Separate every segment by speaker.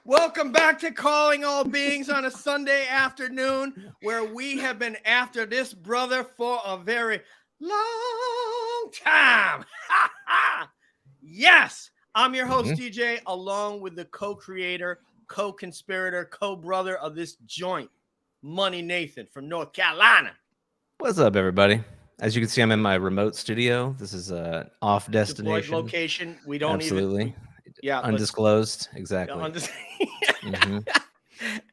Speaker 1: Welcome back to Calling All Beings on a Sunday afternoon, where we have been after this brother for a very long time. Yes, I'm your host, DJ, along with the co-creator, co-conspirator, co-brother of this joint, Money Nathan from North Carolina.
Speaker 2: What's up, everybody? As you can see, I'm in my remote studio. This is an off destination.
Speaker 1: Deployed location. We don't
Speaker 2: Absolutely.
Speaker 1: Yeah,
Speaker 2: undisclosed. Exactly.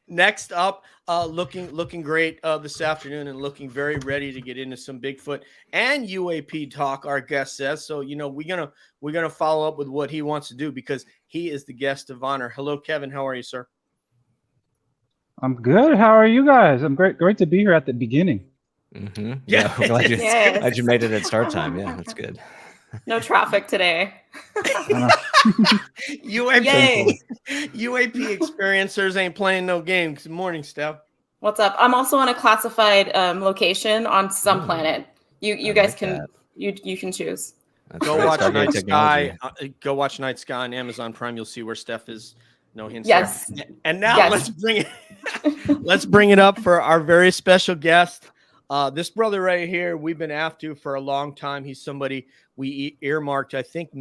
Speaker 1: Next up, looking great this afternoon and looking very ready to get into some Bigfoot and UAP talk. Our guest says so. You know, we're gonna follow up with what he wants to do because he is the guest of honor. Hello, Kevin. How are you, sir?
Speaker 3: I'm good. How are you guys? I'm great to be here at the beginning.
Speaker 2: Yeah, glad you made it at start time. Yeah, that's good.
Speaker 4: No traffic today.
Speaker 1: UAP experiencers ain't playing no games. Good morning, Steph.
Speaker 4: What's up? I'm also on a classified location on some planet. You guys can you can choose.
Speaker 1: Go watch Night Sky. Go watch Night Sky on Amazon Prime. You'll see where Steph is. No hints.
Speaker 4: Yes.
Speaker 1: There. And now let's bring it up for our very special guest. This brother right here, we've been after for a long time. He's somebody we earmarked. I think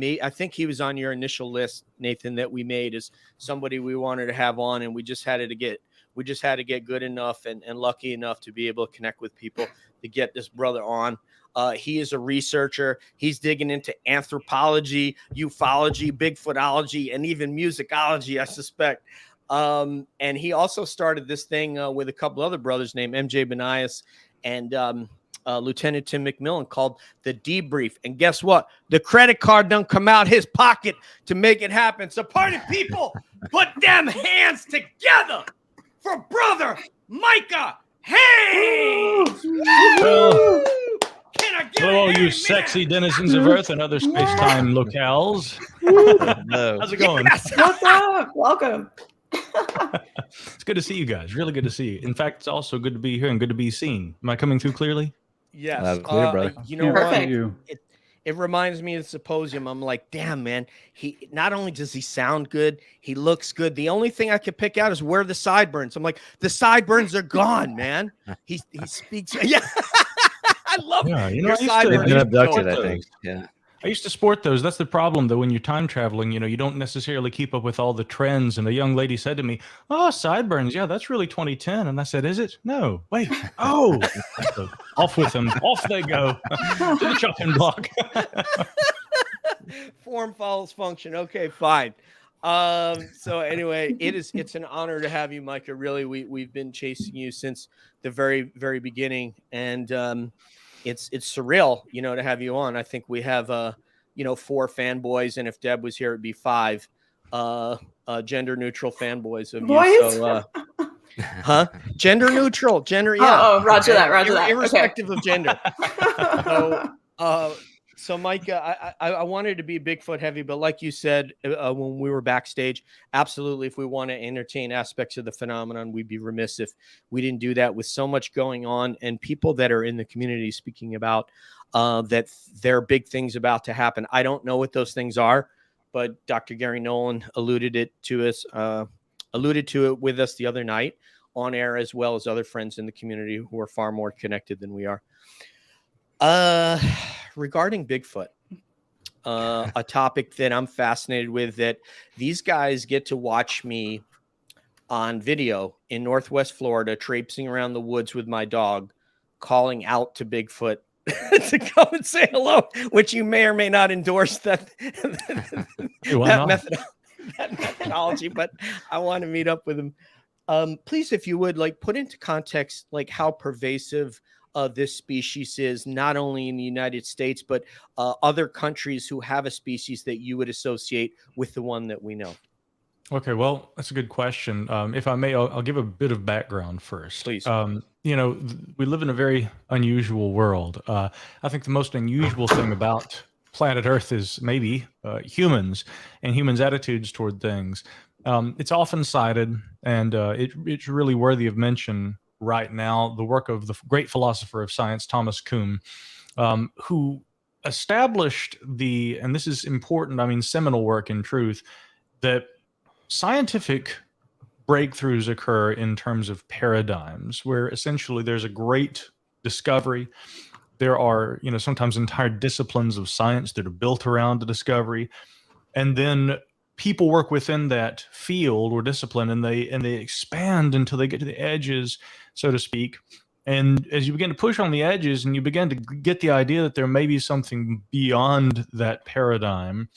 Speaker 1: he was on your initial list, Nathan, that we made as somebody we wanted to have on, and we just had to get good enough and lucky enough to be able to connect with people to get this brother on. He is a researcher. He's digging into anthropology, ufology, Bigfootology, and even musicology, I suspect. And he also started this thing with a couple other brothers named MJ Benias and Lieutenant Tim McMillan called the Debrief. And guess what? The credit card done come out his pocket to make it happen. So party people, put them hands together for brother Micah Hanks.
Speaker 5: Hello, you sexy denizens of Earth and other space-time locales. How's it going?
Speaker 4: What's up? Welcome.
Speaker 5: It's good to see you guys. Really good to see you. In fact, it's also good to be here and good to be seen. Am I coming through clearly?
Speaker 1: Yes.
Speaker 2: Clear, brother.
Speaker 1: You know
Speaker 4: Perfect.
Speaker 1: what? It reminds me of the Symposium. I'm like, damn, man. He not only does he sound good, he looks good. The only thing I could pick out is where the sideburns. I'm like, the sideburns are gone, man. He speaks. Yeah. I love
Speaker 5: your
Speaker 2: They've been abducted, I think. Yeah.
Speaker 5: I used to sport those. That's the problem, though, when you're time traveling, you don't necessarily keep up with all the trends. And a young lady said to me, "Oh, sideburns. Yeah, that's really 2010." And I said, "Is it? No. Wait. Oh." So, off with them. Off they go to the chopping block.
Speaker 1: Form follows function. Okay, fine. So anyway, it's an honor to have you, Micah. Really, we've been chasing you since the very, very beginning. And it's surreal, to have you on. I think we have 4 fanboys, and if Deb was here, it'd be 5 gender neutral fanboys of you. So gender neutral, yeah.
Speaker 4: Oh, roger that.
Speaker 1: Irrespective of gender. So Micah, I wanted to be Bigfoot heavy, but like you said when we were backstage, absolutely, if we want to entertain aspects of the phenomenon, we'd be remiss if we didn't do that with so much going on and people that are in the community speaking about that there are big things about to happen. I don't know what those things are, but Dr. Gary Nolan alluded to it with us the other night on air, as well as other friends in the community who are far more connected than we are. Regarding Bigfoot, a topic that I'm fascinated with, that these guys get to watch me on video in Northwest Florida, traipsing around the woods with my dog, calling out to Bigfoot to come and say hello, which you may or may not endorse that methodology, but I want to meet up with him. Please, if you would, put into context, how pervasive this species is, not only in the United States, but other countries who have a species that you would associate with the one that we know.
Speaker 5: Okay, well, that's a good question. If I may, I'll give a bit of background first.
Speaker 1: Please.
Speaker 5: We live in a very unusual world. I think the most unusual thing about planet Earth is maybe humans and humans' attitudes toward things. It's often cited, and it's really worthy of mention right now, the work of the great philosopher of science, Thomas Kuhn, who established and this is important, I mean, seminal work in truth, that scientific breakthroughs occur in terms of paradigms where essentially there's a great discovery. There are, sometimes entire disciplines of science that are built around the discovery. And then people work within that field or discipline, and they expand until they get to the edges, so to speak. And as you begin to push on the edges and you begin to get the idea that there may be something beyond that paradigm,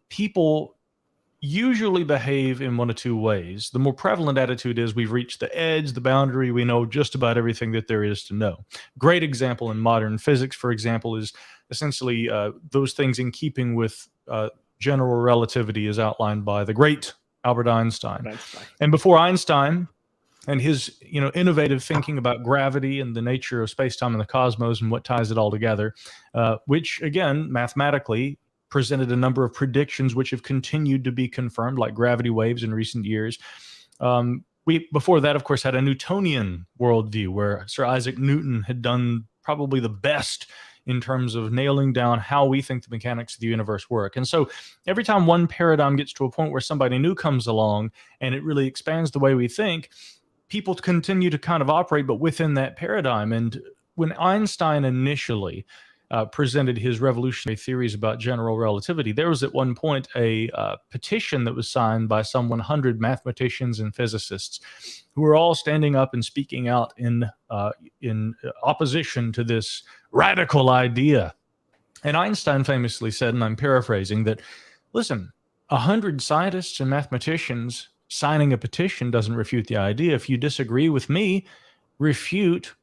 Speaker 5: people usually behave in one of two ways. The more prevalent attitude is we've reached the edge, the boundary, we know just about everything that there is to know. Great example in modern physics, for example, is essentially those things in keeping with general relativity as outlined by the great Albert Einstein. And before Einstein and his innovative thinking about gravity and the nature of space-time and the cosmos and what ties it all together, which again, mathematically, presented a number of predictions which have continued to be confirmed, like gravity waves in recent years. We, before that, of course, had a Newtonian worldview where Sir Isaac Newton had done probably the best in terms of nailing down how we think the mechanics of the universe work. And so every time one paradigm gets to a point where somebody new comes along and it really expands the way we think, people continue to kind of operate, but within that paradigm. And when Einstein initially presented his revolutionary theories about general relativity, there was at one point a petition that was signed by some 100 mathematicians and physicists who were all standing up and speaking out in opposition to this radical idea. And Einstein famously said, and I'm paraphrasing, that, listen, 100 scientists and mathematicians signing a petition doesn't refute the idea. If you disagree with me, refute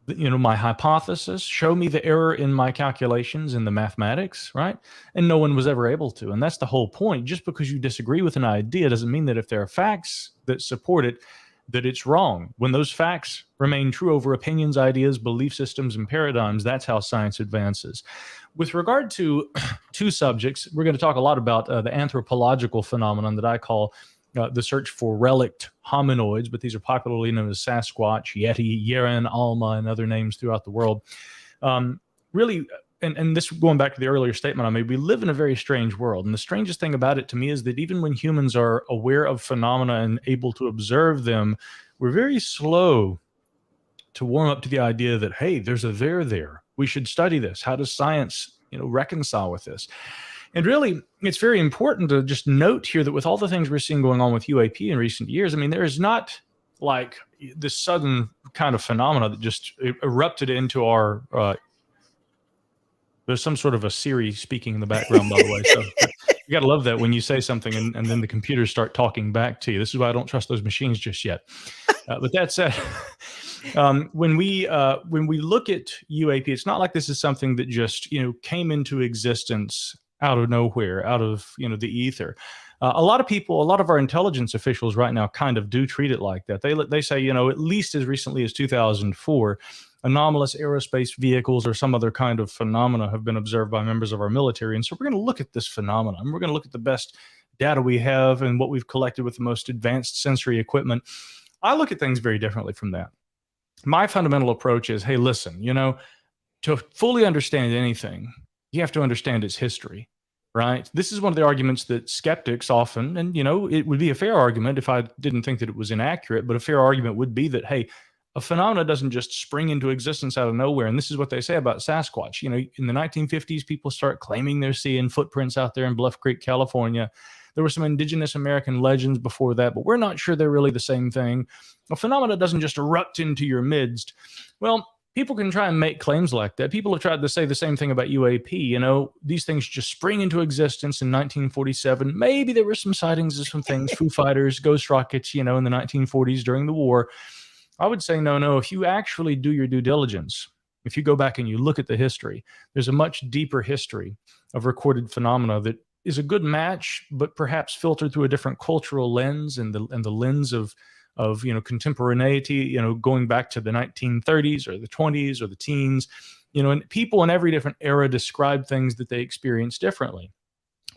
Speaker 5: my hypothesis, show me the error in my calculations in the mathematics, right? And no one was ever able to. And that's the whole point. Just because you disagree with an idea doesn't mean that if there are facts that support it, that it's wrong. When those facts remain true over opinions, ideas, belief systems, and paradigms, that's how science advances. With regard to two subjects, we're going to talk a lot about the anthropological phenomenon that I call the search for relict hominoids, but these are popularly known as Sasquatch, Yeti, Yeren, Alma, and other names throughout the world. Really, and this going back to the earlier statement I made, we live in a very strange world. And the strangest thing about it to me is that even when humans are aware of phenomena and able to observe them, we're very slow to warm up to the idea that, hey, there's a there. We should study this. How does science, reconcile with this? And really, it's very important to just note here that with all the things we're seeing going on with UAP in recent years, I mean, there is not like this sudden kind of phenomena that just erupted into our there's some sort of a Siri speaking in the background, by the way. So you got to love that when you say something and then the computers start talking back to you. This is why I don't trust those machines just yet. But that said, when we look at UAP, it's not like this is something that just came into existence out of nowhere, out of the ether. A lot of people, a lot of our intelligence officials right now kind of do treat it like that. They say, at least as recently as 2004, anomalous aerospace vehicles or some other kind of phenomena have been observed by members of our military. And so we're going to look at this phenomenon. We're going to look at the best data we have and what we've collected with the most advanced sensory equipment. I look at things very differently from that. My fundamental approach is, hey, listen, to fully understand anything, you have to understand its history, right? This is one of the arguments that skeptics often, and it would be a fair argument if I didn't think that it was inaccurate, but a fair argument would be that, hey, a phenomena doesn't just spring into existence out of nowhere. And this is what they say about Sasquatch. In the 1950s, people start claiming they're seeing footprints out there in Bluff Creek, California. There were some indigenous American legends before that, but we're not sure they're really the same thing. A phenomena doesn't just erupt into your midst. Well, people can try and make claims like that. People have tried to say the same thing about UAP. These things just spring into existence in 1947. Maybe there were some sightings of some things, Foo Fighters, ghost rockets, in the 1940s during the war. I would say, no, if you actually do your due diligence, if you go back and you look at the history, there's a much deeper history of recorded phenomena that is a good match, but perhaps filtered through a different cultural lens and the lens of contemporaneity, going back to the 1930s or the 20s or the teens, and people in every different era describe things that they experience differently.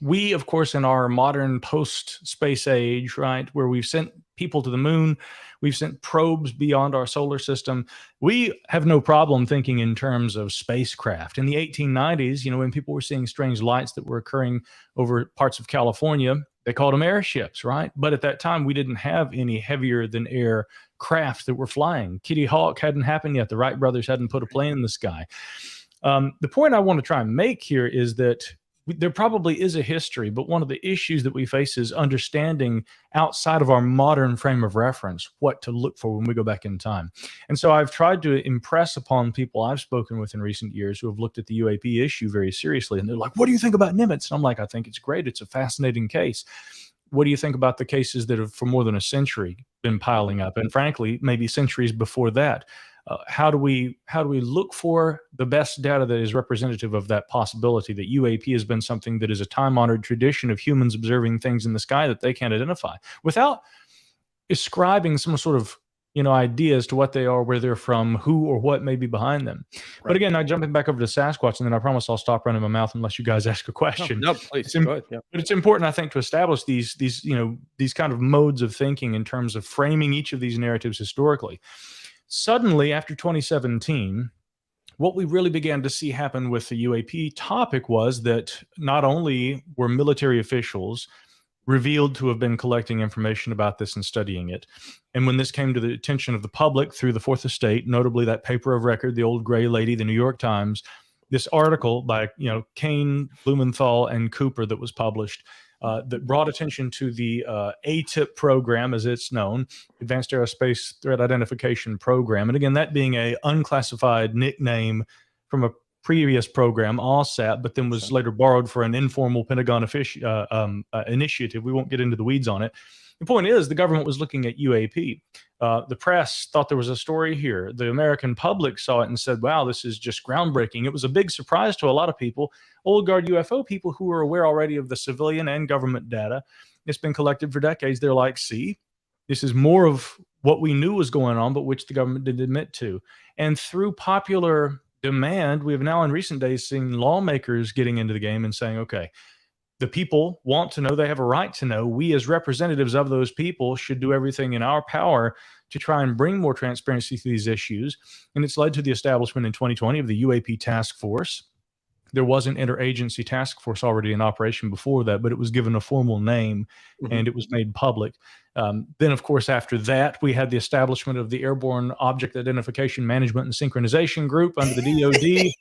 Speaker 5: We, of course, in our modern post-space age, right, where we've sent people to the moon, we've sent probes beyond our solar system, we have no problem thinking in terms of spacecraft. In the 1890s, when people were seeing strange lights that were occurring over parts of California, they called them airships, right? But at that time, we didn't have any heavier than air craft that were flying. Kitty Hawk hadn't happened yet. The Wright brothers hadn't put a plane in the sky. The point I want to try and make here is that there probably is a history, but one of the issues that we face is understanding outside of our modern frame of reference what to look for when we go back in time. And so I've tried to impress upon people I've spoken with in recent years who have looked at the UAP issue very seriously. And they're like, what do you think about Nimitz? And I'm like, I think it's great. It's a fascinating case. What do you think about the cases that have for more than a century been piling up? And frankly, maybe centuries before that. How do we look for the best data that is representative of that possibility that UAP has been something that is a time-honored tradition of humans observing things in the sky that they can't identify without ascribing some sort of idea as to what they are, where they're from, who or what may be behind them. Right. But again, now jumping back over to Sasquatch, and then I promise I'll stop running my mouth unless you guys ask a question.
Speaker 1: No, please. Go ahead. Yeah.
Speaker 5: But it's important, I think, to establish these kind of modes of thinking in terms of framing each of these narratives historically. Suddenly, after 2017, what we really began to see happen with the UAP topic was that not only were military officials revealed to have been collecting information about this and studying it, and when this came to the attention of the public through the Fourth Estate, notably that paper of record, the old gray lady, the New York Times, this article by Kane, Blumenthal, and Cooper that was published, that brought attention to the ATIP program, as it's known, Advanced Aerospace Threat Identification Program. And again, that being a unclassified nickname from a previous program, ALSAT, but then was later borrowed for an informal Pentagon initiative. We won't get into the weeds on it. The point is, the government was looking at UAP. The press thought there was a story here. The American public saw it and said, wow, this is just groundbreaking. It was a big surprise to a lot of people, old guard UFO people who were aware already of the civilian and government data. It's been collected for decades. They're like, see, this is more of what we knew was going on, but which the government didn't admit to. And through popular demand, we have now in recent days seen lawmakers getting into the game and saying, okay, the people want to know, they have a right to know. We as representatives of those people should do everything in our power to try and bring more transparency to these issues. And it's led to the establishment in 2020 of the UAP task force. There was an interagency task force already in operation before that, but it was given a formal name and it was made public. Then, of course, after that, we had the establishment of the Airborne Object Identification Management and Synchronization Group under the DoD.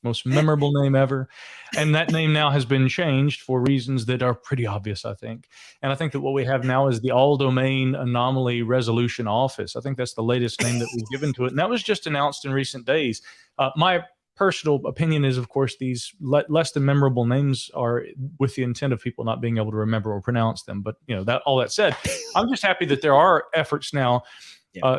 Speaker 5: Most memorable name ever. And that name now has been changed for reasons that are pretty obvious, I think. And I think that what we have now is the All-Domain Anomaly Resolution Office. I think that's the latest name that we've given to it. And that was just announced in recent days. My personal opinion is, of course, these less than memorable names are with the intent of people not being able to remember or pronounce them. But, that all that said, I'm just happy that there are efforts now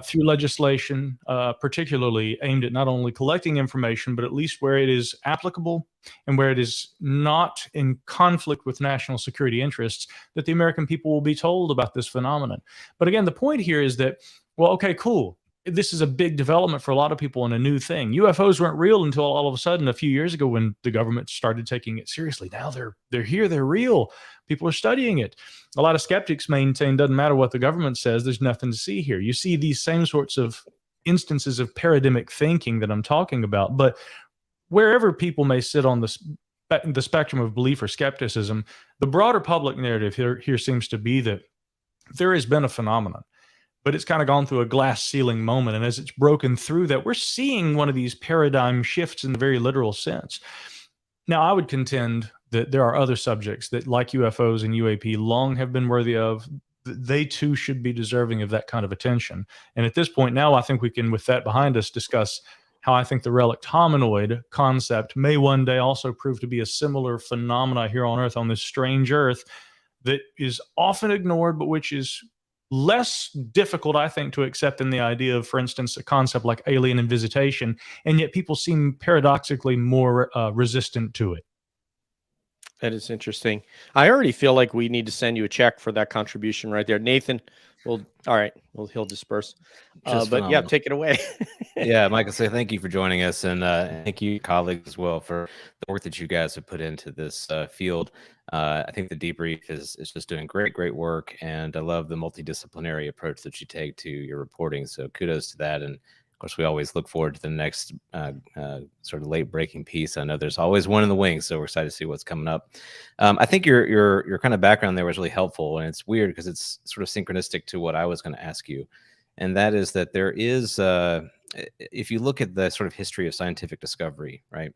Speaker 5: through legislation, particularly aimed at not only collecting information, but at least where it is applicable and where it is not in conflict with national security interests, that the American people will be told about this phenomenon. But again, the point here is that, well, okay, cool. This is a big development for a lot of people and a new thing. UFOs weren't real until all of a sudden a few years ago when the government started taking it seriously. Now they're here, they're real. People are studying it. A lot of skeptics maintain doesn't matter what the government says, there's nothing to see here. You see these same sorts of instances of paradigmic thinking that I'm talking about, but wherever people may sit on the spectrum of belief or skepticism, the broader public narrative here seems to be that there has been a phenomenon, but it's kind of gone through a glass ceiling moment. And as it's broken through that, we're seeing one of these paradigm shifts in the very literal sense. Now, I would contend that there are other subjects that, like UFOs and UAP, long have been worthy of. They too should be deserving of that kind of attention. And at this point now, I think we can, with that behind us, discuss how I think the relict hominoid concept may one day also prove to be a similar phenomena here on Earth, on this strange Earth that is often ignored, but which is less difficult, I think, to accept than the idea of, for instance, a concept like alien and visitation, and yet people seem paradoxically more resistant to it.
Speaker 1: That is interesting. I already feel like we need to send you a check for that contribution right there. Nathan, all right. Well, he'll disperse.
Speaker 2: Just
Speaker 1: But yeah,
Speaker 2: phenomenal.
Speaker 1: take it away.
Speaker 2: Yeah, Michael, say thank you for joining us, and thank you, colleagues, as well, for the work that you guys have put into this field. I think the debrief is just doing great work, and I love the multidisciplinary approach that you take to your reporting. So kudos to that. And of course, we always look forward to the next sort of late breaking piece. I know there's always one in the wings, so we're excited to see what's coming up. I think your kind of background there was really helpful, and it's weird because it's sort of synchronistic to what I was going to ask you, and that is that there is. If you look at the sort of history of scientific discovery, right,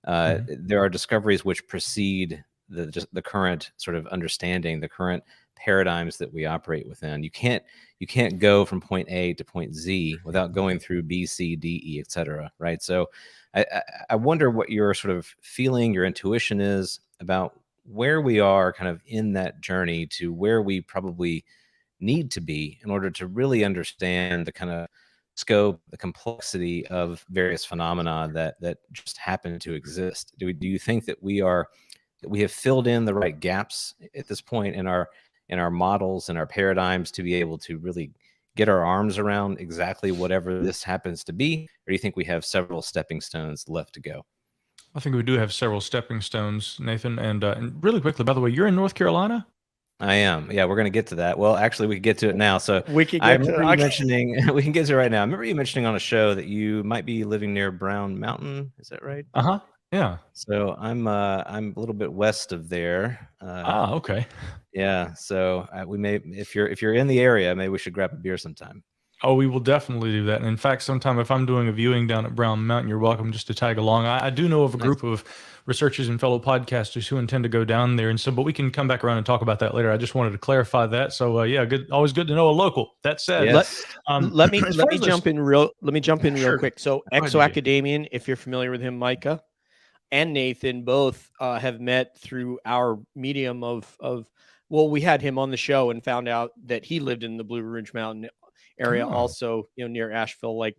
Speaker 2: there are discoveries which precede the current sort of understanding, the current paradigms that we operate within. You can't go from point A to point Z without going through B, C, D, E, etc. Right. So I wonder what your sort of feeling, your intuition is about where we are kind of in that journey to where we probably need to be in order to really understand the kind of scope, the complexity of various phenomena that just happen to exist. Do you think that we have filled in the right gaps at this point in our models and our paradigms to be able to really get our arms around exactly whatever this happens to be? Or do you think we have several stepping stones left to go?
Speaker 5: I think we do have several stepping stones, Nathan. And really quickly, by the way, you're in North Carolina?
Speaker 2: I am. Yeah, we're going to get to that. Well, actually, we can get to it now. So
Speaker 1: We could
Speaker 2: I
Speaker 1: get to
Speaker 2: remember
Speaker 1: that.
Speaker 2: you
Speaker 1: Okay.
Speaker 2: mentioning, we can get to it right now. I remember you mentioning on a show that you might be living near Brown Mountain. Is that right?
Speaker 5: Uh-huh. Yeah.
Speaker 2: So I'm a little bit west of there.
Speaker 5: Okay.
Speaker 2: Yeah. So we may, if you're in the area, maybe we should grab a beer sometime.
Speaker 5: Oh, we will definitely do that. And in fact, sometime if I'm doing a viewing down at Brown Mountain, you're welcome just to tag along. I do know of a group of researchers and fellow podcasters who intend to go down there. And so, but we can come back around and talk about that later. I just wanted to clarify that. So yeah, good. Always good to know a local. That said,
Speaker 2: Yes.
Speaker 1: Let me
Speaker 5: as far as
Speaker 1: jump in real
Speaker 5: Sure.
Speaker 1: quick. So
Speaker 5: Go ahead, DJ.
Speaker 1: Exo-Academian, if you're familiar with him, Micah and Nathan both have met through our medium of well, we had him on the show and found out that he lived in the Blue Ridge Mountain area,
Speaker 5: Oh.
Speaker 1: also, near Asheville, like,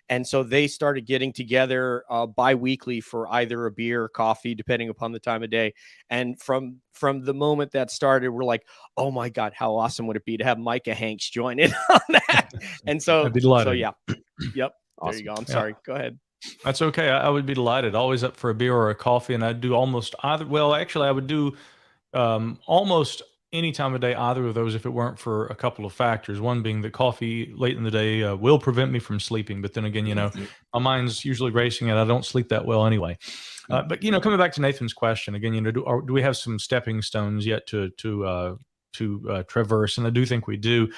Speaker 1: and so they started getting together bi-weekly for either a beer or coffee, depending upon the time of day. And from the moment that started, we're like, oh my God, how awesome would it be to have Micah Hanks join in on that? And so,
Speaker 5: I'd be delighted.
Speaker 1: yeah, yep.
Speaker 2: Awesome.
Speaker 1: There you go. I'm
Speaker 5: Yeah.
Speaker 1: sorry. Go ahead.
Speaker 5: That's okay. I would be delighted. Always up for a beer or a coffee, and I'd do almost either. Well, actually, I would do almost any time of day, either of those, if it weren't for a couple of factors. One being that coffee late in the day will prevent me from sleeping. But then again, my mind's usually racing, and I don't sleep that well anyway. But coming back to Nathan's question again, do we have some stepping stones yet to traverse? And I do think we do.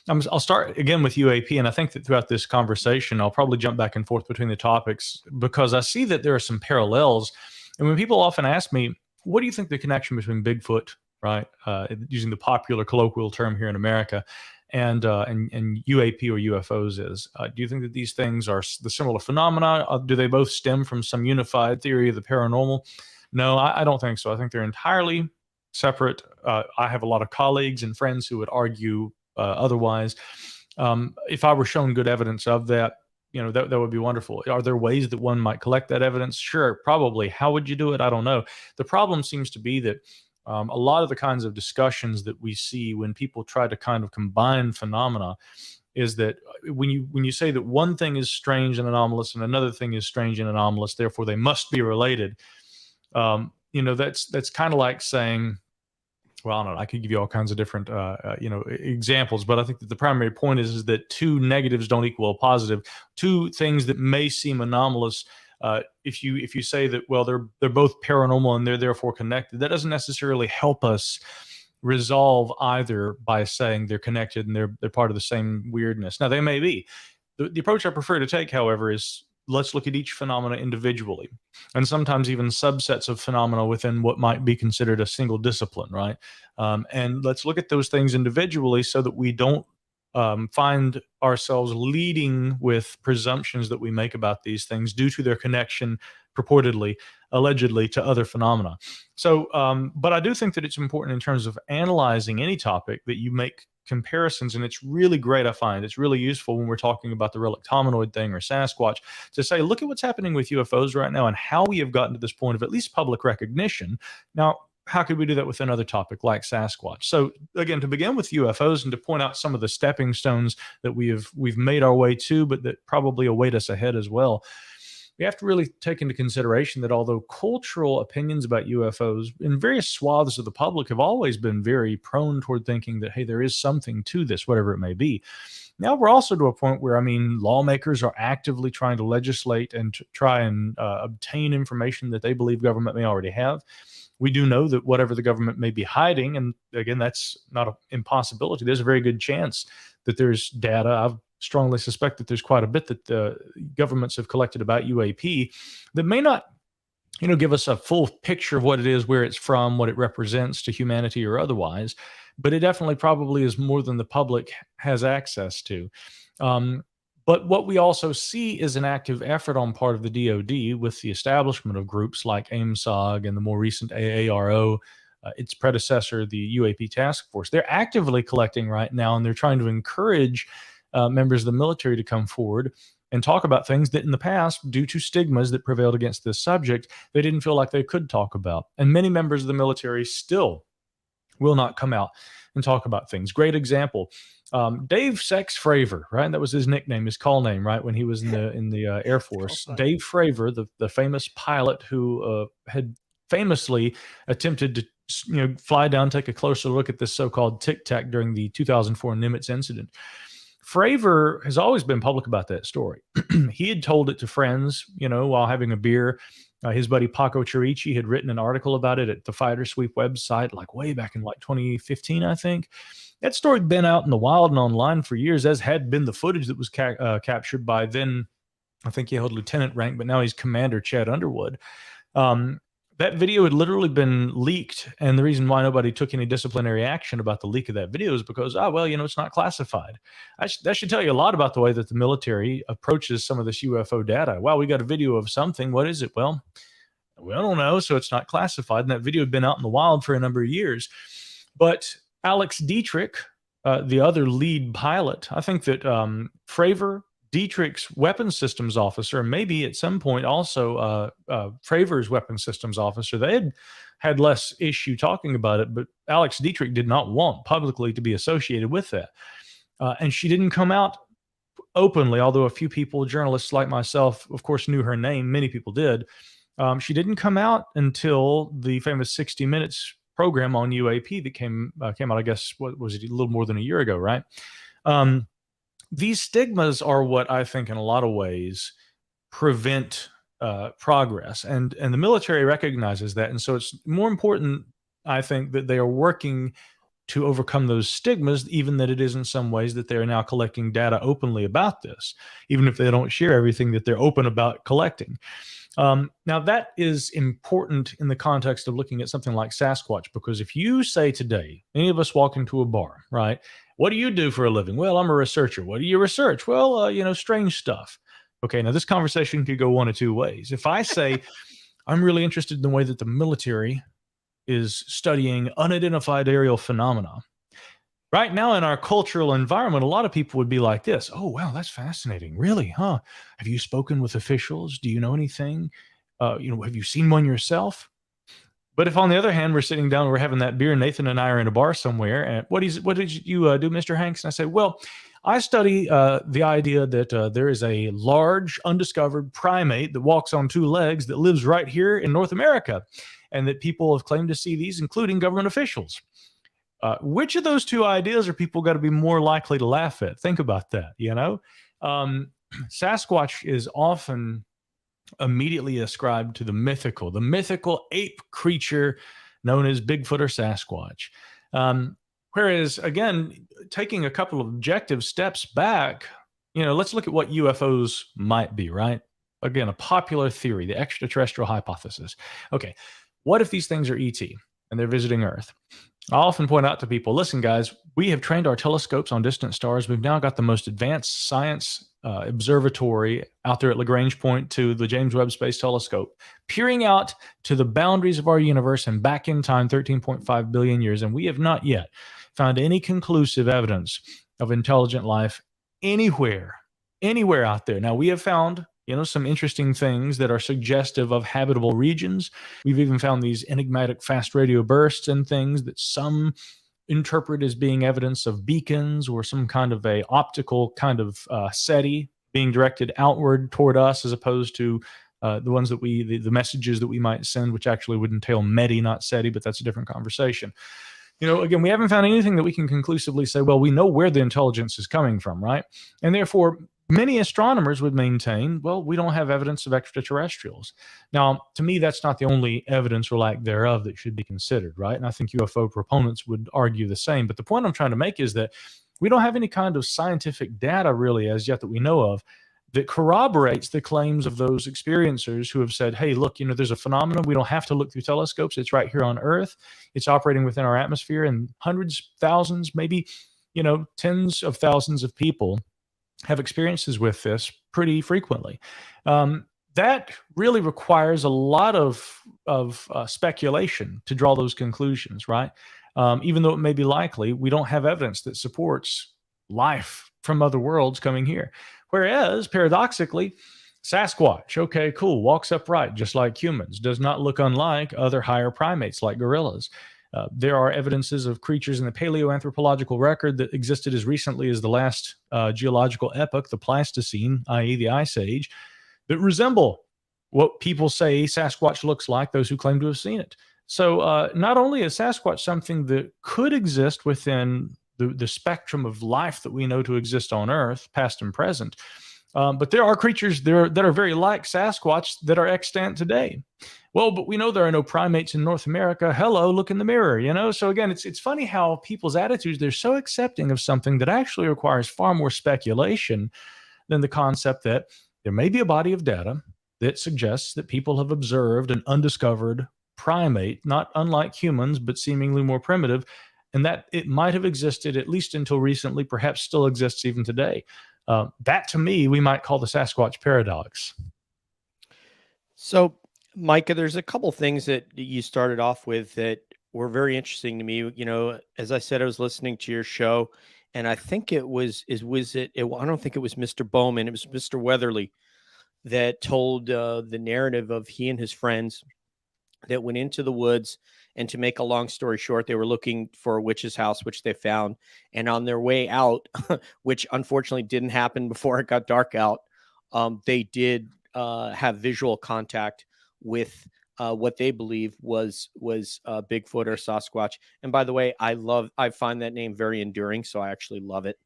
Speaker 5: I'll start again with UAP, and I think that throughout this conversation, I'll probably jump back and forth between the topics because I see that there are some parallels. And when people often ask me, what do you think the connection between Bigfoot, right, using the popular colloquial term here in America, and UAP or UFOs is? Do you think that these things are the similar phenomena? Do they both stem from some unified theory of the paranormal? No, I don't think so. I think they're entirely separate. I have a lot of colleagues and friends who would argue otherwise. If I were shown good evidence of that, that would be wonderful. Are there ways that one might collect that evidence? Sure, probably. How would you do it? I don't know. The problem seems to be that a lot of the kinds of discussions that we see when people try to kind of combine phenomena is that when you say that one thing is strange and anomalous and another thing is strange and anomalous, therefore they must be related. That's kind of like saying, well, I don't know, I could give you all kinds of different, examples, but I think that the primary point is that two negatives don't equal a positive. Two things that may seem anomalous, if you say that, well, they're both paranormal and they're therefore connected, that doesn't necessarily help us resolve either by saying they're connected and they're part of the same weirdness. Now, they may be. The approach I prefer to take, however, is let's look at each phenomena individually, and sometimes even subsets of phenomena within what might be considered a single discipline, right? And let's look at those things individually so that we don't find ourselves leading with presumptions that we make about these things due to their connection, purportedly, allegedly, to other phenomena. So, but I do think that it's important in terms of analyzing any topic that you make comparisons, and it's really great. I find it's really useful when we're talking about the relic Humanoid thing or Sasquatch to say, look at what's happening with UFOs right now and how we have gotten to this point of at least public recognition. Now, how could we do that with another topic like Sasquatch? So again, to begin with UFOs and to point out some of the stepping stones that we've made our way to, but that probably await us ahead as well. We have to really take into consideration that although cultural opinions about UFOs in various swaths of the public have always been very prone toward thinking that, hey, there is something to this, whatever it may be. Now we're also to a point where, I mean, lawmakers are actively trying to legislate and try and obtain information that they believe government may already have. We do know that whatever the government may be hiding, and again, that's not an impossibility. There's a very good chance that there's data. I've strongly suspect that there's quite a bit that governments have collected about UAP that may not, give us a full picture of what it is, where it's from, what it represents to humanity or otherwise, but it definitely probably is more than the public has access to. But what we also see is an active effort on part of the DoD with the establishment of groups like AIMSOG and the more recent AARO, its predecessor, the UAP Task Force. They're actively collecting right now, and they're trying to encourage members of the military to come forward and talk about things that in the past, due to stigmas that prevailed against this subject, they didn't feel like they could talk about. And many members of the military still will not come out and talk about things. Great example, Dave Sex Fravor, right? That was his nickname, his call name, right? When he was in the Air Force. Dave Fravor, the famous pilot who had famously attempted to fly down, take a closer look at this so-called Tic Tac during the 2004 Nimitz incident. Fravor has always been public about that story. He had told it to friends, while having a beer. His buddy Paco Chirichi had written an article about it at the Fighter Sweep website, like way back in 2015, I think. That story had been out in the wild and online for years, as had been the footage that was captured by then, I think he held lieutenant rank, but now he's Commander Chad Underwood. That video had literally been leaked, and the reason why nobody took any disciplinary action about the leak of that video is because, it's not classified. That should tell you a lot about the way that the military approaches some of this UFO data. Wow, we got a video of something. What is it? Well, we don't know, so it's not classified, and that video had been out in the wild for a number of years. But Alex Dietrich, the other lead pilot, I think that Fravor, Dietrich's weapons systems officer, maybe at some point also Fravor's weapons systems officer, they had less issue talking about it, but Alex Dietrich did not want publicly to be associated with that. And she didn't come out openly, although a few people, journalists like myself, of course, knew her name. Many people did. She didn't come out until the famous 60 Minutes program on UAP that came out, I guess, what was it, a little more than a year ago, right? These stigmas are what I think in a lot of ways prevent progress. And the military recognizes that. And so it's more important, I think, that they are working to overcome those stigmas, even that it is in some ways that they are now collecting data openly about this, even if they don't share everything that they're open about collecting. Now, that is important in the context of looking at something like Sasquatch, because if you say today, any of us walk into a bar, right? What do you do for a living? Well, I'm a researcher. What do you research? Well, strange stuff. Okay, now this conversation could go one of two ways. If I say, I'm really interested in the way that the military is studying unidentified aerial phenomena. Right now in our cultural environment, a lot of people would be like this. Oh, wow, that's fascinating. Really, huh? Have you spoken with officials? Do you know anything? Have you seen one yourself? But if on the other hand, we're sitting down, we're having that beer, Nathan and I are in a bar somewhere, and what did you do, Mr. Hanks? And I say, well, I study the idea that there is a large undiscovered primate that walks on two legs that lives right here in North America, and that people have claimed to see these, including government officials. Which of those two ideas are people got to be more likely to laugh at? Think about that, Sasquatch is often immediately ascribed to the mythical ape creature known as Bigfoot or Sasquatch. Whereas, again, taking a couple of objective steps back, let's look at what UFOs might be, right? Again, a popular theory, the extraterrestrial hypothesis. Okay, what if these things are ET and they're visiting Earth? I often point out to people, listen, guys, we have trained our telescopes on distant stars. We've now got the most advanced science observatory out there at Lagrange Point to the James Webb Space Telescope, peering out to the boundaries of our universe and back in time 13.5 billion years. And we have not yet found any conclusive evidence of intelligent life anywhere out there. Now, we have found some interesting things that are suggestive of habitable regions. We've even found these enigmatic fast radio bursts and things that some interpret as being evidence of beacons or some kind of a optical kind of SETI being directed outward toward us, as opposed to the ones that the messages that we might send, which actually would entail METI, not SETI, but that's a different conversation. Again, we haven't found anything that we can conclusively say, well, we know where the intelligence is coming from, right? And therefore, many astronomers would maintain, well, we don't have evidence of extraterrestrials. Now, to me, that's not the only evidence or lack thereof that should be considered, right? And I think UFO proponents would argue the same. But the point I'm trying to make is that we don't have any kind of scientific data really as yet that we know of that corroborates the claims of those experiencers who have said, hey, look, there's a phenomenon. We don't have to look through telescopes. It's right here on Earth. It's operating within our atmosphere, and hundreds, thousands, maybe, tens of thousands of people have experiences with this pretty frequently. That really requires a lot of speculation to draw those conclusions, right? Even though it may be likely, we don't have evidence that supports life from other worlds coming here. Whereas, paradoxically, Sasquatch, okay, cool, walks upright just like humans, does not look unlike other higher primates like gorillas. There are evidences of creatures in the paleoanthropological record that existed as recently as the last geological epoch, the Pleistocene, i.e. the Ice Age, that resemble what people say Sasquatch looks like, those who claim to have seen it. So not only is Sasquatch something that could exist within the spectrum of life that we know to exist on Earth, past and present, but there are creatures that are very like Sasquatch that are extant today. Well, but we know there are no primates in North America. Hello, look in the mirror, So again, it's funny how people's attitudes, they're so accepting of something that actually requires far more speculation than the concept that there may be a body of data that suggests that people have observed an undiscovered primate, not unlike humans, but seemingly more primitive, and that it might have existed at least until recently, perhaps still exists even today. That, to me, we might call the Sasquatch paradox.
Speaker 1: So, Micah, there's a couple things that you started off with that were very interesting to me. As I said, I was listening to your show, and I think I don't think it was Mr. Bowman, it was Mr. Weatherly that told the narrative of he and his friends that went into the woods, and to make a long story short, they were looking for a witch's house, which they found. And on their way out, which unfortunately didn't happen before it got dark out, they did have visual contact with what they believe was Bigfoot or Sasquatch. And by the way, I find that name very endearing, so I actually love it.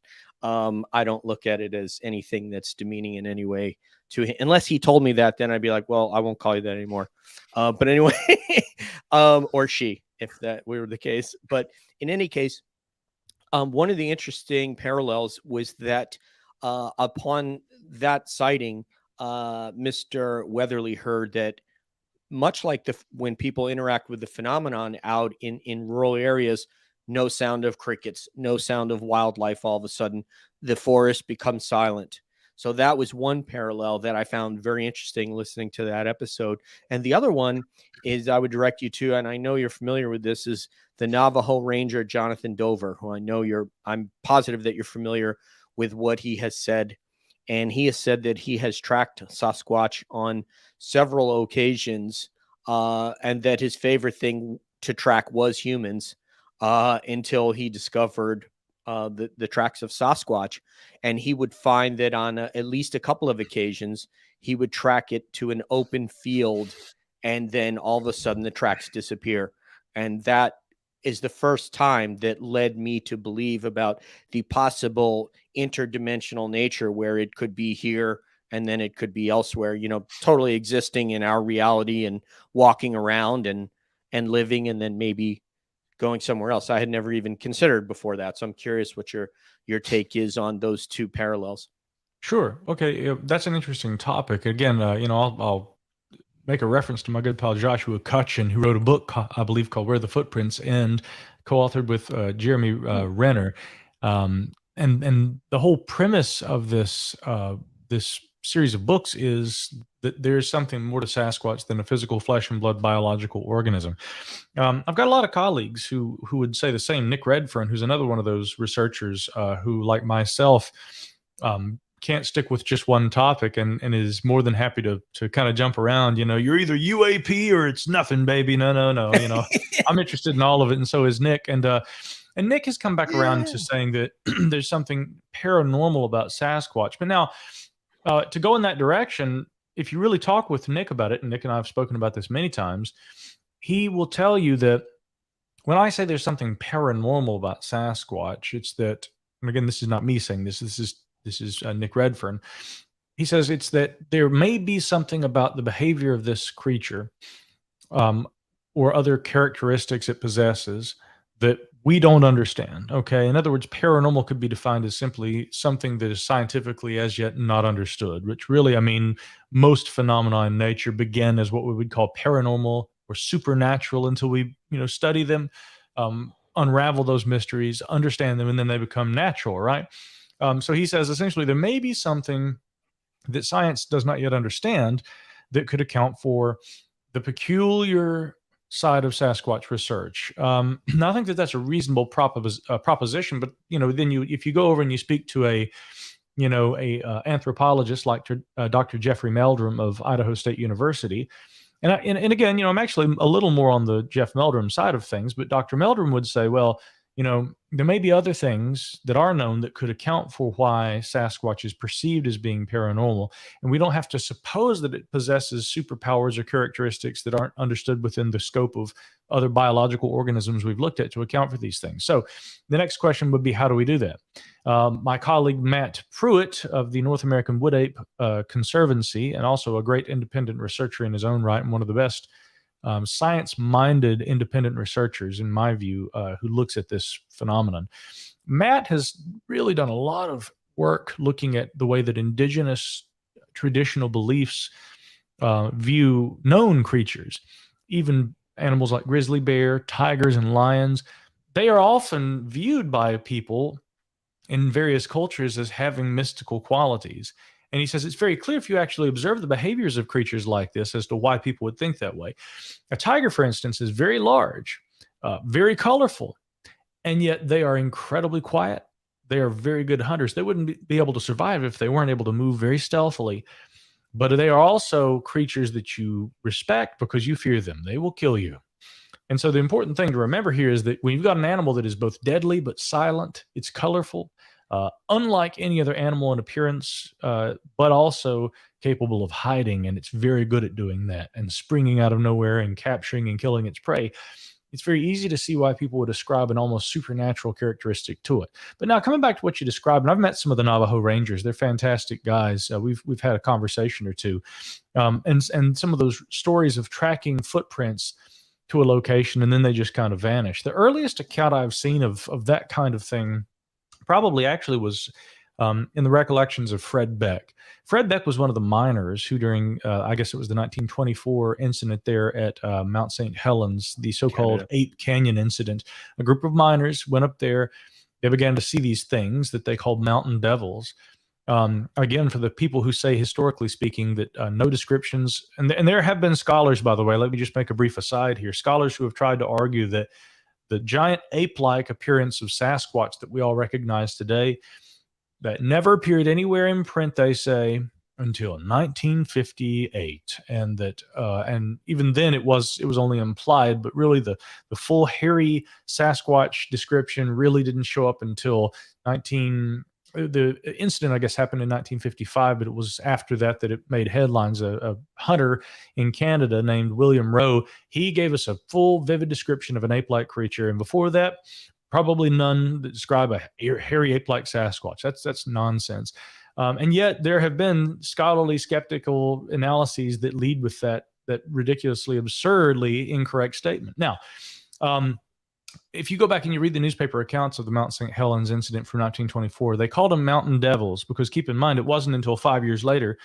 Speaker 1: I don't look at it as anything that's demeaning in any way to him. Unless he told me that, then I'd be like, well, I won't call you that anymore. But anyway, or she, if that were the case. But in any case, one of the interesting parallels was that upon that sighting, Mr. Weatherly heard that much like when people interact with the phenomenon out in rural areas, no sound of crickets, no sound of wildlife. All of a sudden, the forest becomes silent. So that was one parallel that I found very interesting listening to that episode. And the other one is I would direct you to, and I know you're familiar with this, is the Navajo Ranger, Jonathan Dover, who I'm positive that you're familiar with what he has said. And he has said that he has tracked Sasquatch on several occasions, and that his favorite thing to track was humans until he discovered the tracks of Sasquatch. And he would find that on at least a couple of occasions, he would track it to an open field, and then all of a sudden the tracks disappear. And that is the first time that led me to believe about the possible interdimensional nature, where it could be here and then it could be elsewhere, totally existing in our reality and walking around and living, and then maybe going somewhere else. I had never even considered before that. So I'm curious what your take is on those two parallels.
Speaker 5: Sure. Okay. That's an interesting topic. Again, I'll make a reference to my good pal Joshua Cutchin, who wrote a book, I believe, called Where the Footprints End, co-authored with Jeremy Renner. And the whole premise of this series of books is that there's something more to Sasquatch than a physical flesh and blood biological organism. I've got a lot of colleagues who would say the same. Nick Redfern, who's another one of those researchers who, like myself, can't stick with just one topic and is more than happy to kind of jump around. You're either UAP or it's nothing, baby. No. I'm interested in all of it, and so is Nick. And Nick has come back around to saying that there's something paranormal about Sasquatch. But now, to go in that direction, if you really talk with Nick about it, and Nick and I have spoken about this many times, he will tell you that when I say there's something paranormal about Sasquatch, it's that, and again, this is not me saying this. This is Nick Redfern. He says it's that there may be something about the behavior of this creature, or other characteristics it possesses that we don't understand. Okay, in other words, paranormal could be defined as simply something that is scientifically as yet not understood. Which really, I mean, most phenomena in nature begin as what we would call paranormal or supernatural until we, study them, unravel those mysteries, understand them, and then they become natural, right? So he says essentially there may be something that science does not yet understand that could account for the peculiar side of Sasquatch research. Now, I think that that's a reasonable proposition, but then if you go over and you speak to a anthropologist like Dr. Jeffrey Meldrum of Idaho State University, and again, I'm actually a little more on the Jeff Meldrum side of things, but Dr. Meldrum would say, well, there may be other things that are known that could account for why Sasquatch is perceived as being paranormal. And we don't have to suppose that it possesses superpowers or characteristics that aren't understood within the scope of other biological organisms we've looked at to account for these things. So the next question would be, how do we do that? My colleague Matt Pruitt of the North American Wood Ape Conservancy, and also a great independent researcher in his own right and one of the best science-minded independent researchers, in my view, who looks at this phenomenon. Matt has really done a lot of work looking at the way that indigenous traditional beliefs view known creatures, even animals like grizzly bear, tigers, and lions. They are often viewed by people in various cultures as having mystical qualities. And he says it's very clear if you actually observe the behaviors of creatures like this as to why people would think that way. A tiger, for instance, is very large, very colorful, and yet they are incredibly quiet. They are very good hunters. They wouldn't be able to survive if they weren't able to move very stealthily. But they are also creatures that you respect because you fear them. They will kill you. And so the important thing to remember here is that when you've got an animal that is both deadly but silent, it's colorful, unlike any other animal in appearance, but also capable of hiding, and it's very good at doing that and springing out of nowhere and capturing and killing its prey. It's very easy to see why people would ascribe an almost supernatural characteristic to it. But now, coming back to what you described, and I've met some of the Navajo Rangers. They're fantastic guys. We've had a conversation or two, and some of those stories of tracking footprints to a location and then they just kind of vanish. The earliest account I've seen of that kind of thing probably actually was in the recollections of Fred Beck. Fred Beck was one of the miners who during, I guess it was the 1924 incident there at Mount St. Helens, the so-called Ape Canyon incident. A group of miners went up there. They began to see these things that they called mountain devils. Again, for the people who say, historically speaking, that no descriptions, and there have been scholars, by the way, let me just make a brief aside here, scholars who have tried to argue that the giant ape-like appearance of Sasquatch that we all recognize today, that never appeared anywhere in print, they say, until 1958, and that and even then it was only implied, but really the full hairy Sasquatch description really didn't show up until the incident, I guess, happened in 1955, but it was after that it made headlines. A hunter in Canada named William Rowe, he gave us a full, vivid description of an ape-like creature. And before that, probably none that describe a hairy ape-like Sasquatch. That's nonsense. And yet there have been scholarly, skeptical analyses that lead with that ridiculously, absurdly incorrect statement. Now, if you go back and you read the newspaper accounts of the Mount St. Helens incident from 1924, they called them mountain devils because, keep in mind, it wasn't until 5 years later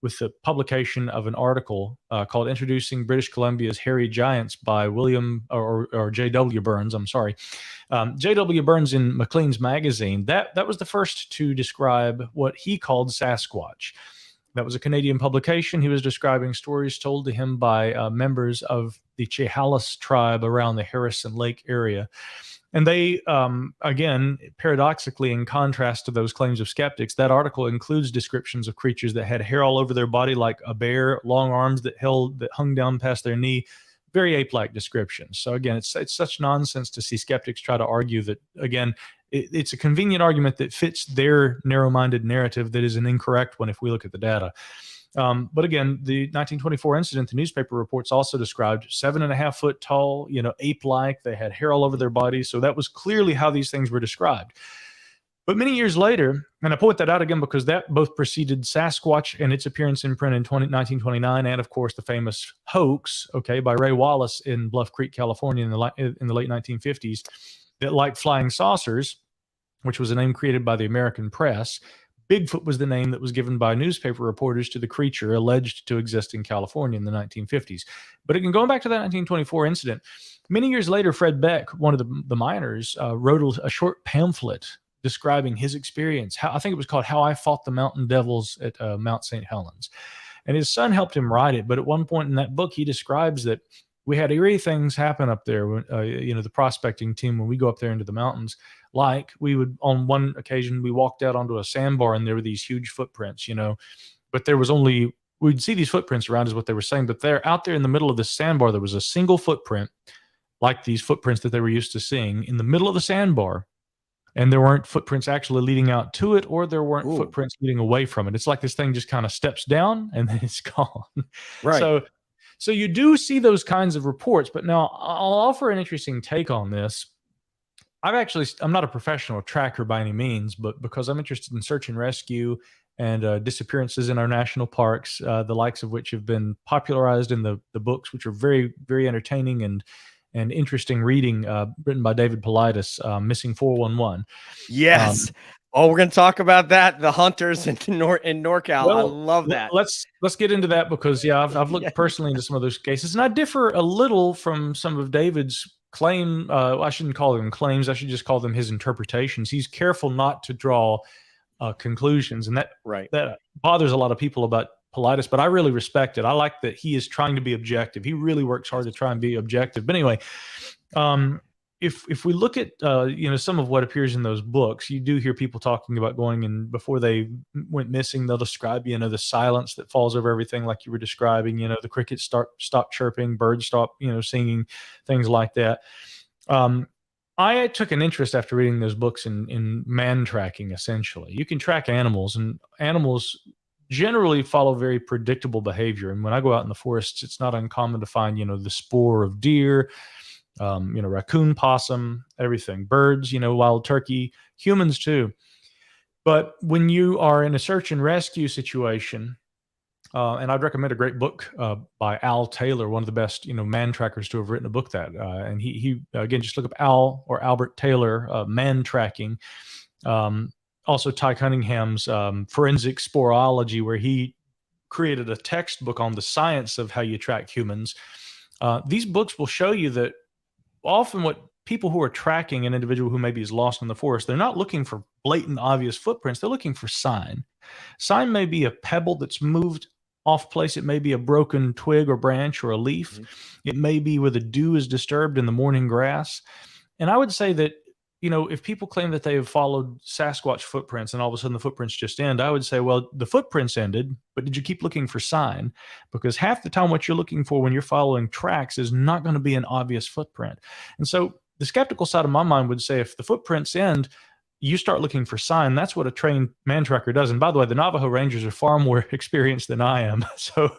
Speaker 5: with the publication of an article called Introducing British Columbia's Hairy Giants by William or J.W. Burns. I'm sorry. J.W. Burns in Maclean's magazine, that was the first to describe what he called Sasquatch. That was a Canadian publication. He was describing stories told to him by members of the Chehalis tribe around the Harrison Lake area. And they, again, paradoxically, in contrast to those claims of skeptics, that article includes descriptions of creatures that had hair all over their body, like a bear, long arms that hung down past their knee. Very ape-like descriptions. So again, it's such nonsense to see skeptics try to argue that, again, it's a convenient argument that fits their narrow-minded narrative that is an incorrect one if we look at the data. But again, the 1924 incident, the newspaper reports also described 7.5 foot tall, ape-like. They had hair all over their bodies. So that was clearly how these things were described. But many years later, and I point that out again because that both preceded Sasquatch and its appearance in print in 1929, and of course the famous hoax, by Ray Wallace in Bluff Creek, California in the late 1950s, that like flying saucers, which was a name created by the American press. Bigfoot was the name that was given by newspaper reporters to the creature alleged to exist in California in the 1950s. But again, going back to that 1924 incident, many years later, Fred Beck, one of the miners, wrote a short pamphlet describing his experience. I think it was called "How I Fought the Mountain Devils at Mount St. Helens." And his son helped him write it. But at one point in that book, he describes that we had eerie things happen up there, the prospecting team, when we go up there into the mountains. Like on one occasion, we walked out onto a sandbar and there were these huge footprints, but there was we'd see these footprints around is what they were saying. But out there in the middle of this sandbar, there was a single footprint, like these footprints that they were used to seeing in the middle of the sandbar. And there weren't footprints actually leading out to it, or there weren't footprints leading away from it. It's like this thing just kind of steps down and then it's gone.
Speaker 1: Right.
Speaker 5: So you do see those kinds of reports. But now I'll offer an interesting take on this. I'm not a professional tracker by any means, but because I'm interested in search and rescue and disappearances in our national parks, the likes of which have been popularized in the books, which are very, very entertaining and interesting reading, written by David Paulides, Missing 411.
Speaker 1: Yes. We're going to talk about that. The hunters in NorCal. Well, I love that.
Speaker 5: Let's get into that because I've looked personally into some of those cases, and I differ a little from some of David's claim. I shouldn't call them claims. I should just call them his interpretations. He's careful not to draw conclusions, and that bothers a lot of people about Paulides, but I really respect it. I like that he is trying to be objective. He really works hard to try and be objective. But anyway, if we look at some of what appears in those books, you do hear people talking about going, and before they went missing, they'll describe the silence that falls over everything, like you were describing. The crickets stop chirping, birds stop singing, things like that. I took an interest after reading those books in man tracking. Essentially, you can track animals, and animals generally follow very predictable behavior. And when I go out in the forests, it's not uncommon to find the spoor of deer, raccoon, possum, everything, birds, wild turkey, humans too. But when you are in a search and rescue situation, and I'd recommend a great book by Al Taylor, one of the best, man trackers to have written a book that, and he again, just look up Al or Albert Taylor, man tracking. Also Ty Cunningham's Forensic Sporology, where he created a textbook on the science of how you track humans. These books will show you that often what people who are tracking an individual who maybe is lost in the forest, they're not looking for blatant, obvious footprints. They're looking for sign. Sign may be a pebble that's moved off place. It may be a broken twig or branch or a leaf. Mm-hmm. It may be where the dew is disturbed in the morning grass. And I would say that, if people claim that they have followed Sasquatch footprints and all of a sudden the footprints just end, I would say, well, the footprints ended, but did you keep looking for sign? Because half the time what you're looking for when you're following tracks is not going to be an obvious footprint. And so the skeptical side of my mind would say if the footprints end, you start looking for sign. That's what a trained man tracker does. And by the way, the Navajo Rangers are far more experienced than I am. So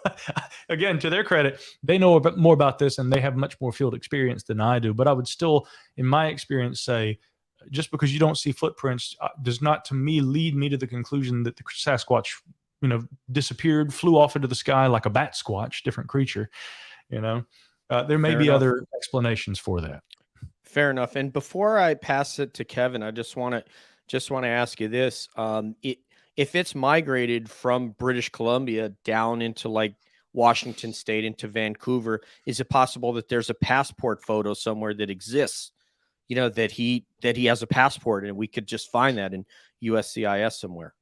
Speaker 5: again, to their credit, they know more about this and they have much more field experience than I do. But I would still, in my experience, say, just because you don't see footprints does not, to me, lead me to the conclusion that the Sasquatch, disappeared, flew off into the sky like a bat squatch, different creature. There may be other explanations for that.
Speaker 1: Fair enough. And before I pass it to Kevin, I just want to ask you this: if it's migrated from British Columbia down into like Washington State into Vancouver, is it possible that there's a passport photo somewhere that exists? That he has a passport, and we could just find that in USCIS somewhere.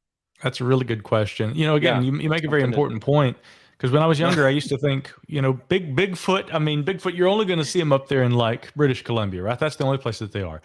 Speaker 5: That's a really good question. Again, you make a very important point. Because when I was younger, I used to think, Bigfoot. I mean, Bigfoot. You're only going to see them up there in like British Columbia, right? That's the only place that they are.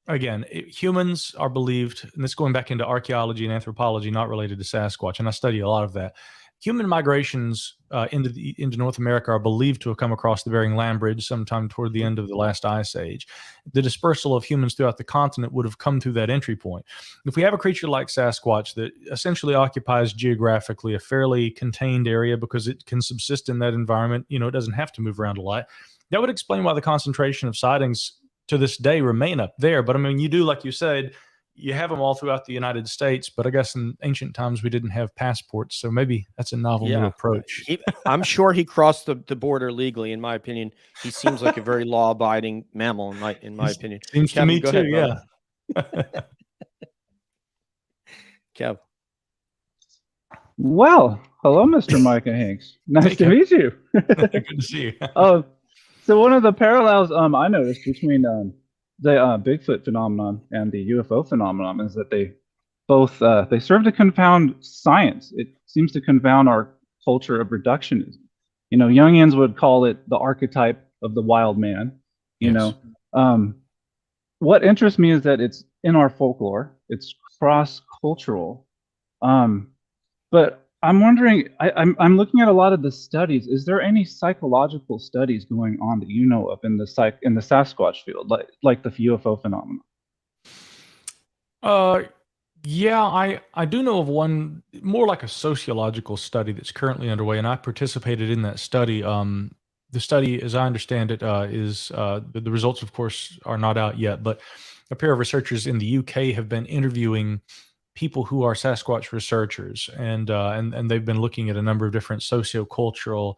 Speaker 5: Again, humans are believed, and this going back into archaeology and anthropology, not related to Sasquatch, and I study a lot of that. Human migrations into North America are believed to have come across the Bering Land Bridge sometime toward the end of the last ice age. The dispersal of humans throughout the continent would have come through that entry point. If we have a creature like Sasquatch that essentially occupies geographically a fairly contained area because it can subsist in that environment, it doesn't have to move around a lot, that would explain why the concentration of sightings to this day remain up there. But I mean, you do, like you said, you have them all throughout the United States, but I guess in ancient times we didn't have passports, so maybe that's a novel new approach.
Speaker 1: I'm sure he crossed the border legally. In my opinion, he seems like a very law-abiding mammal. In my opinion,
Speaker 5: seems
Speaker 1: Kevin,
Speaker 5: to me too.
Speaker 1: Ahead, Kev.
Speaker 3: Well, hello, Mr. Micah Hanks. Nice to meet you.
Speaker 5: Good to see you.
Speaker 3: So one of the parallels I noticed between the Bigfoot phenomenon and the UFO phenomenon is that they both they serve to confound science. It seems to confound our culture of reductionism. Jungians would call it the archetype of the wild man. What interests me is that it's in our folklore. It's cross-cultural. But I'm wondering, I'm looking at a lot of the studies. Is there any psychological studies going on that you know of in the Sasquatch field, like the UFO phenomenon?
Speaker 5: Yeah, I do know of one more like a sociological study that's currently underway, and I participated in that study. The study, as I understand it, is the results, of course, are not out yet, but a pair of researchers in the UK have been interviewing people who are Sasquatch researchers, and they've been looking at a number of different sociocultural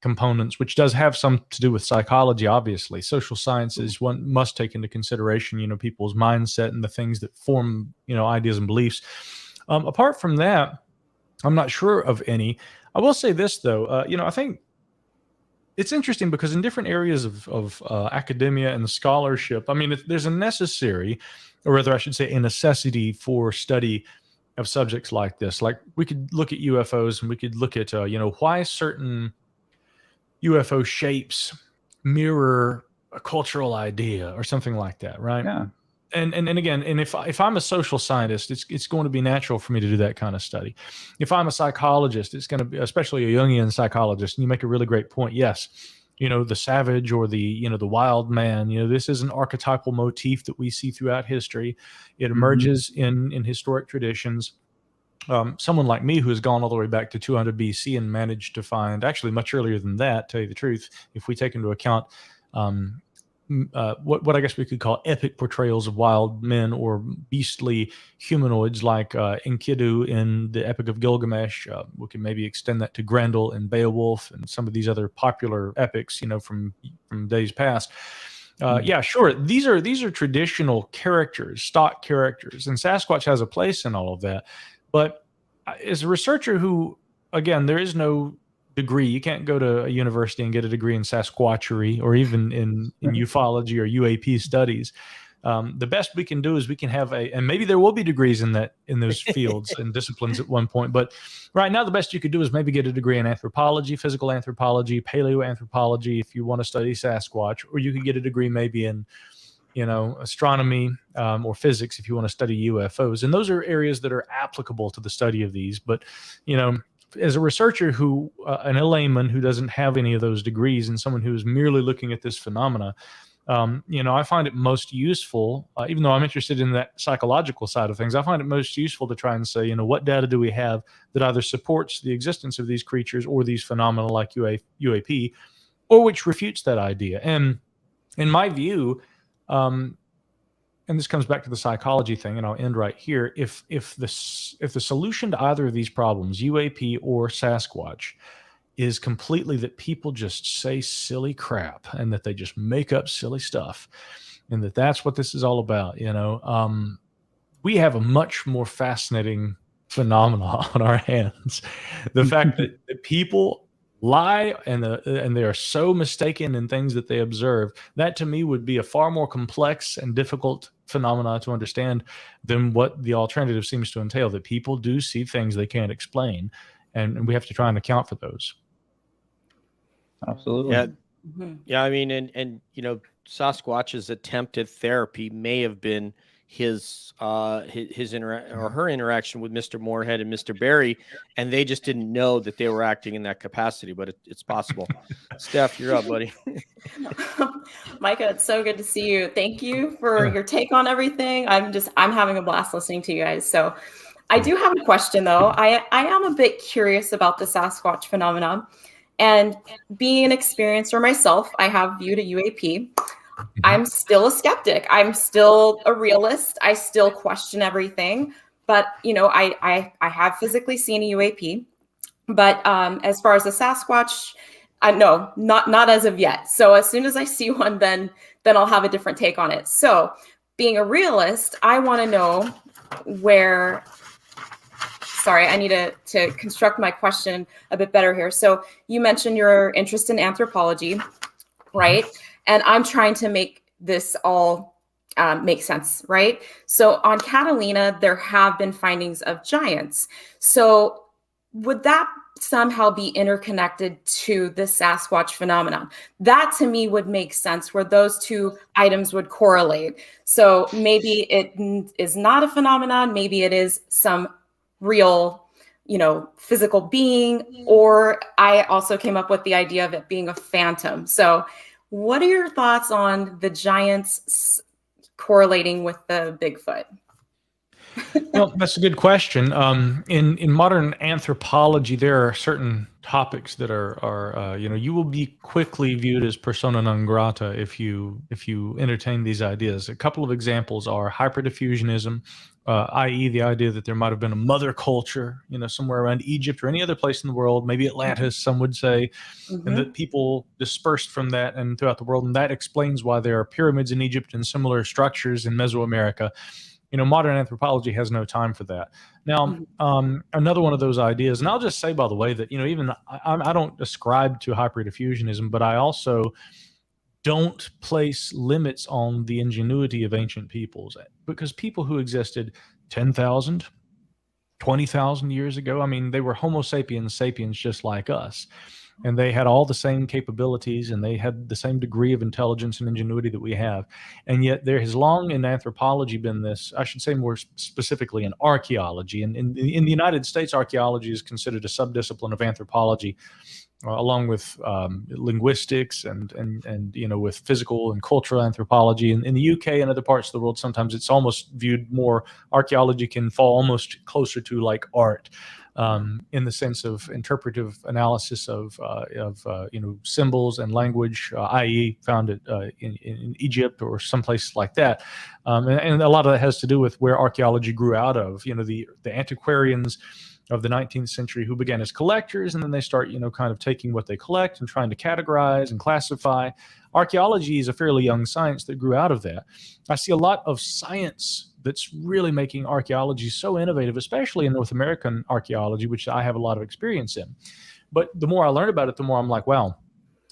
Speaker 5: components, which does have some to do with psychology. Obviously, social sciences one must take into consideration, people's mindset and the things that form, ideas and beliefs. Apart from that, I'm not sure of any. I will say this though, I think it's interesting because in different areas of academia and scholarship, I mean, there's a necessary, or rather I should say a necessity for study of subjects like this. Like we could look at UFOs and we could look at, why certain UFO shapes mirror a cultural idea or something like that, right?
Speaker 3: Yeah.
Speaker 5: And again, if I'm a social scientist, it's going to be natural for me to do that kind of study. If I'm a psychologist, it's going to be, especially a Jungian psychologist, and you make a really great point. Yes, the savage or the wild man, this is an archetypal motif that we see throughout history. It emerges in historic traditions. Someone like me who has gone all the way back to 200 BC and managed to find, actually much earlier than that, tell you the truth, if we take into account what I guess we could call epic portrayals of wild men or beastly humanoids like Enkidu in the Epic of Gilgamesh. We can maybe extend that to Grendel and Beowulf and some of these other popular epics, from days past. Yeah, sure. These are traditional characters, stock characters, and Sasquatch has a place in all of that. But as a researcher who, again, there is no degree. You can't go to a university and get a degree in Sasquatchery or even in ufology or UAP studies. The best we can do is we can have and maybe there will be degrees in those fields and disciplines at one point. But right now, the best you could do is maybe get a degree in anthropology, physical anthropology, paleoanthropology, if you want to study Sasquatch, or you could get a degree maybe in, astronomy or physics if you want to study UFOs. And those are areas that are applicable to the study of these. But, as a researcher who, and a layman who doesn't have any of those degrees, and someone who is merely looking at this phenomena, I find it most useful, even though I'm interested in that psychological side of things, I find it most useful to try and say, what data do we have that either supports the existence of these creatures or these phenomena like UAP, or which refutes that idea. And in my view, and this comes back to the psychology thing, and I'll end right here. If the solution to either of these problems, UAP or Sasquatch, is completely that people just say silly crap and that they just make up silly stuff, and that's what this is all about, we have a much more fascinating phenomena on our hands. The fact that people lie and they are so mistaken in things that they observe, that to me would be a far more complex and difficult phenomena to understand than what the alternative seems to entail, that people do see things they can't explain. and we have to try and account for those.
Speaker 3: Absolutely.
Speaker 1: Yeah.
Speaker 4: Mhm.
Speaker 1: Yeah, I mean, and you know, Sasquatch's attempted therapy may have been his or her interaction with Mr. Moorhead and Mr. Barry, and they just didn't know that they were acting in that capacity, but it's possible. Steph, you're up, buddy.
Speaker 4: Micah, it's so good to see you. Thank you for your take on everything. I'm having a blast listening to you guys. So I do have a question though. I am a bit curious about the Sasquatch phenomenon, and being an experiencer myself, I have viewed a UAP. I'm still a skeptic. I'm still a realist. I still question everything. But you know, I have physically seen a UAP. But as far as the Sasquatch, no, not as of yet. So as soon as I see one, then I'll have a different take on it. So being a realist, I want to know where. Sorry, I need to construct my question a bit better here. So you mentioned your interest in anthropology, right? And I'm trying to make this all make sense, right? So on Catalina, there have been findings of giants. So would that somehow be interconnected to the Sasquatch phenomenon? That to me would make sense, where those two items would correlate. So maybe it is not a phenomenon, maybe it is some real, you know, physical being, or I also came up with the idea of it being a phantom. So what are your thoughts on the giants correlating with the Bigfoot?
Speaker 5: Well, that's a good question. In modern anthropology, there are certain topics that are you know, you will be quickly viewed as persona non grata if you entertain these ideas. A couple of examples are hyperdiffusionism, i.e., the idea that there might have been a mother culture, you know, somewhere around Egypt or any other place in the world, maybe Atlantis, some would say, and that people dispersed from that and throughout the world, and that explains why there are pyramids in Egypt and similar structures in Mesoamerica. You know, modern anthropology has no time for that. Now, another one of those ideas, and I'll just say, by the way, that, you know, even I don't ascribe to hyperdiffusionism, but I also don't place limits on the ingenuity of ancient peoples, because people who existed 10,000, 20,000 years ago, I mean, they were Homo sapiens sapiens just like us. And they had all the same capabilities, and they had the same degree of intelligence and ingenuity that we have. And yet there has long in anthropology been this, I should say more specifically in archaeology. And in the United States, archaeology is considered a subdiscipline of anthropology, along with linguistics and you know, with physical and cultural anthropology. In the UK and other parts of the world, sometimes it's almost viewed more, archaeology can fall almost closer to like art. In the sense of interpretive analysis of you know, symbols and language, i.e. found it in Egypt or someplace like that. And a lot of that has to do with where archaeology grew out of. You know, the antiquarians of the 19th century who began as collectors, and then they start, you know, kind of taking what they collect and trying to categorize and classify. Archaeology is a fairly young science that grew out of that. I see a lot of science that's really making archaeology so innovative, especially in North American archaeology, which I have a lot of experience in. But the more I learn about it, the more I'm like, wow,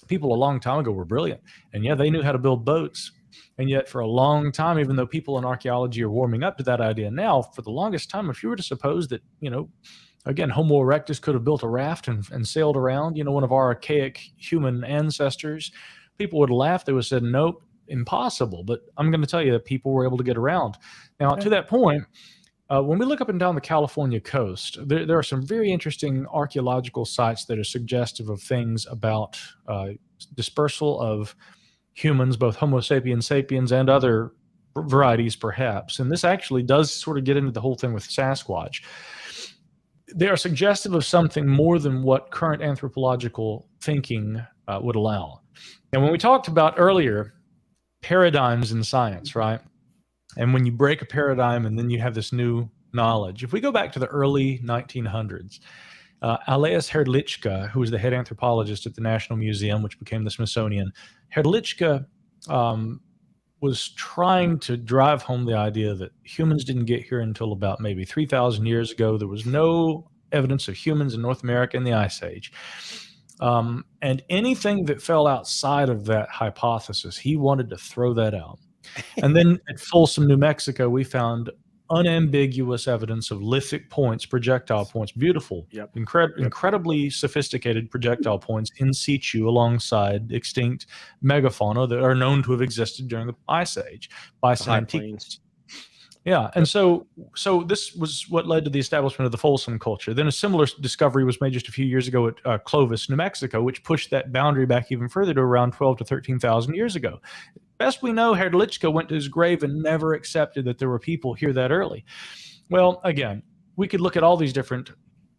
Speaker 5: people a long time ago were brilliant. And yeah, they knew how to build boats. And yet for a long time, even though people in archaeology are warming up to that idea now, for the longest time, if you were to suppose that, you know, again, Homo erectus could have built a raft and sailed around, you know, one of our archaic human ancestors, people would have laughed. They would have said, nope, impossible. But I'm going to tell you that people were able to get around. Now, to that point, when we look up and down the California coast, there are some very interesting archaeological sites that are suggestive of things about dispersal of humans, both Homo sapiens sapiens and other varieties perhaps. And this actually does sort of get into the whole thing with Sasquatch. They are suggestive of something more than what current anthropological thinking would allow. And when we talked about earlier paradigms in science, right? And when you break a paradigm and then you have this new knowledge, if we go back to the early 1900s, Alois Hrdlicka, who was the head anthropologist at the National Museum, which became the Smithsonian, Hrdlicka was trying to drive home the idea that humans didn't get here until about maybe 3,000 years ago. There was no evidence of humans in North America in the Ice Age. And anything that fell outside of that hypothesis, he wanted to throw that out. And then at Folsom, New Mexico, we found unambiguous evidence of lithic points, projectile points, beautiful, incredibly sophisticated projectile points in situ alongside extinct megafauna that are known to have existed during the Ice Age, Bison antiquus. Yeah, and so this was what led to the establishment of the Folsom culture. Then a similar discovery was made just a few years ago at Clovis, New Mexico, which pushed that boundary back even further to around 12 to 13,000 years ago. Best we know, Herdlichka went to his grave and never accepted that there were people here that early. Well, again, we could look at all these different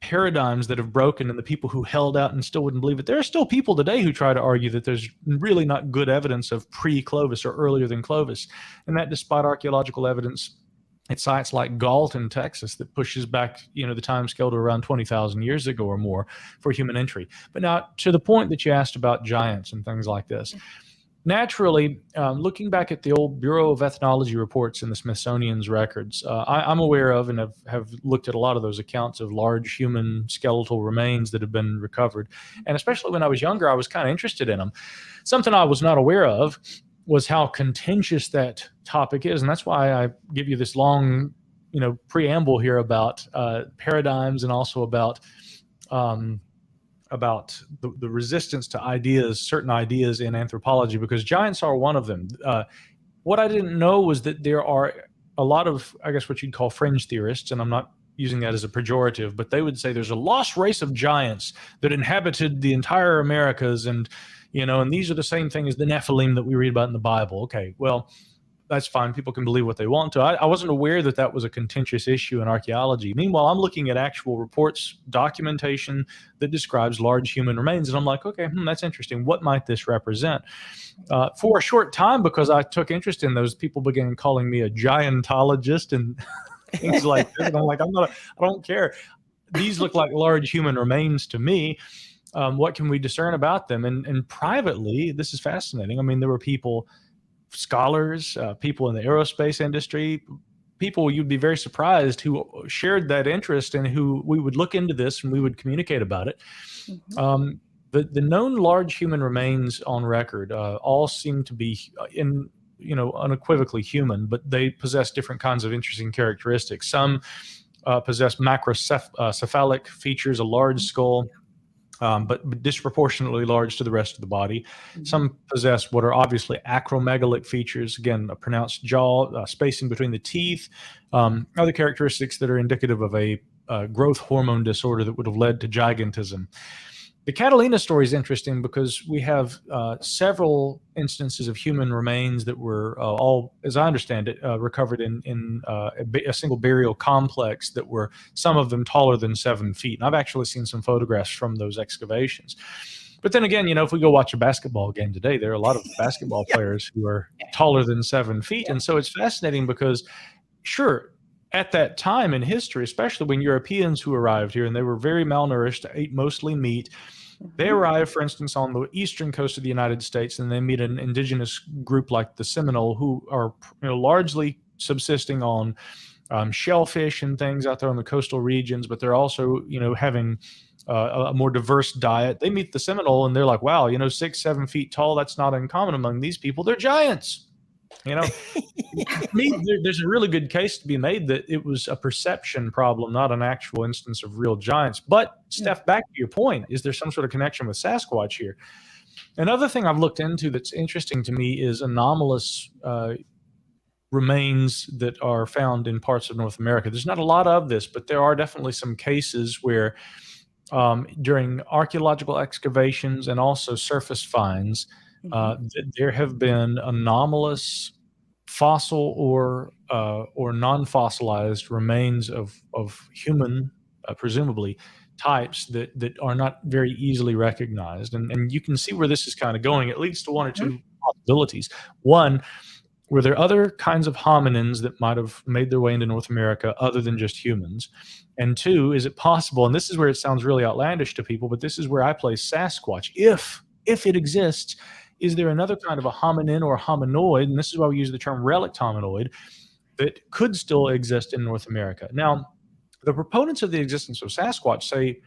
Speaker 5: paradigms that have broken and the people who held out and still wouldn't believe it. There are still people today who try to argue that there's really not good evidence of pre-Clovis or earlier than Clovis, and that despite archaeological evidence at sites like Galton, Texas, that pushes back, the time scale to around 20,000 years ago or more for human entry. But now, to the point that you asked about giants and things like this, naturally, looking back at the old Bureau of Ethnology reports in the Smithsonian's records, I'm aware of and have looked at a lot of those accounts of large human skeletal remains that have been recovered. And especially when I was younger, I was kind of interested in them. Something I was not aware of was how contentious that topic is. And that's why I give you this long, preamble here about paradigms and also about the resistance to ideas, certain ideas in anthropology, because giants are one of them. What I didn't know was that there are a lot of, I guess, what you'd call fringe theorists, and I'm not using that as a pejorative, but they would say there's a lost race of giants that inhabited the entire Americas, and these are the same thing as the Nephilim that we read about in the Bible. Okay, well, that's fine. People can believe what they want to. I wasn't aware that that was a contentious issue in archaeology. Meanwhile, I'm looking at actual reports, documentation that describes large human remains, and I'm like, okay, that's interesting. What might this represent? For a short time, because I took interest in those, people began calling me a giantologist and things like this. And I'm like, I don't care. These look like large human remains to me. What can we discern about them? And privately, this is fascinating. I mean, there were people, scholars, people in the aerospace industry, people you'd be very surprised who shared that interest and who we would look into this and we would communicate about it. Mm-hmm. The known large human remains on record all seem to be unequivocally human, but they possess different kinds of interesting characteristics. Some possess macrocephalic features, a large skull, but disproportionately large to the rest of the body. Mm-hmm. Some possess what are obviously acromegalic features, again, a pronounced jaw, spacing between the teeth, other characteristics that are indicative of a growth hormone disorder that would have led to gigantism. The Catalina story is interesting because we have several instances of human remains that were all, as I understand it, recovered in a single burial complex that were, some of them taller than 7 feet. And I've actually seen some photographs from those excavations. But then again, if we go watch a basketball game today, there are a lot of basketball players who are taller than 7 feet. And so it's fascinating because, sure, at that time in history, especially when Europeans who arrived here and they were very malnourished, ate mostly meat, they arrive, for instance, on the eastern coast of the United States, and they meet an indigenous group like the Seminole who are largely subsisting on shellfish and things out there in the coastal regions, but they're also, having a more diverse diet. They meet the Seminole and they're like, wow, 6, 7 feet tall, that's not uncommon among these people. They're giants. To me, there's a really good case to be made that it was a perception problem, not an actual instance of real giants. But, Steph, back to your point, is there some sort of connection with Sasquatch here? Another thing I've looked into that's interesting to me is anomalous remains that are found in parts of North America. There's not a lot of this, but there are definitely some cases where during archaeological excavations and also surface finds, there have been anomalous fossil or non-fossilized remains of human, presumably, types that are not very easily recognized. And you can see where this is kind of going. It leads to one or two possibilities. One, were there other kinds of hominins that might have made their way into North America other than just humans? And two, is it possible, and this is where it sounds really outlandish to people, but this is where I place Sasquatch, if it exists, is there another kind of a hominin or hominoid, and this is why we use the term relict hominoid, that could still exist in North America? Now, the proponents of the existence of Sasquatch say,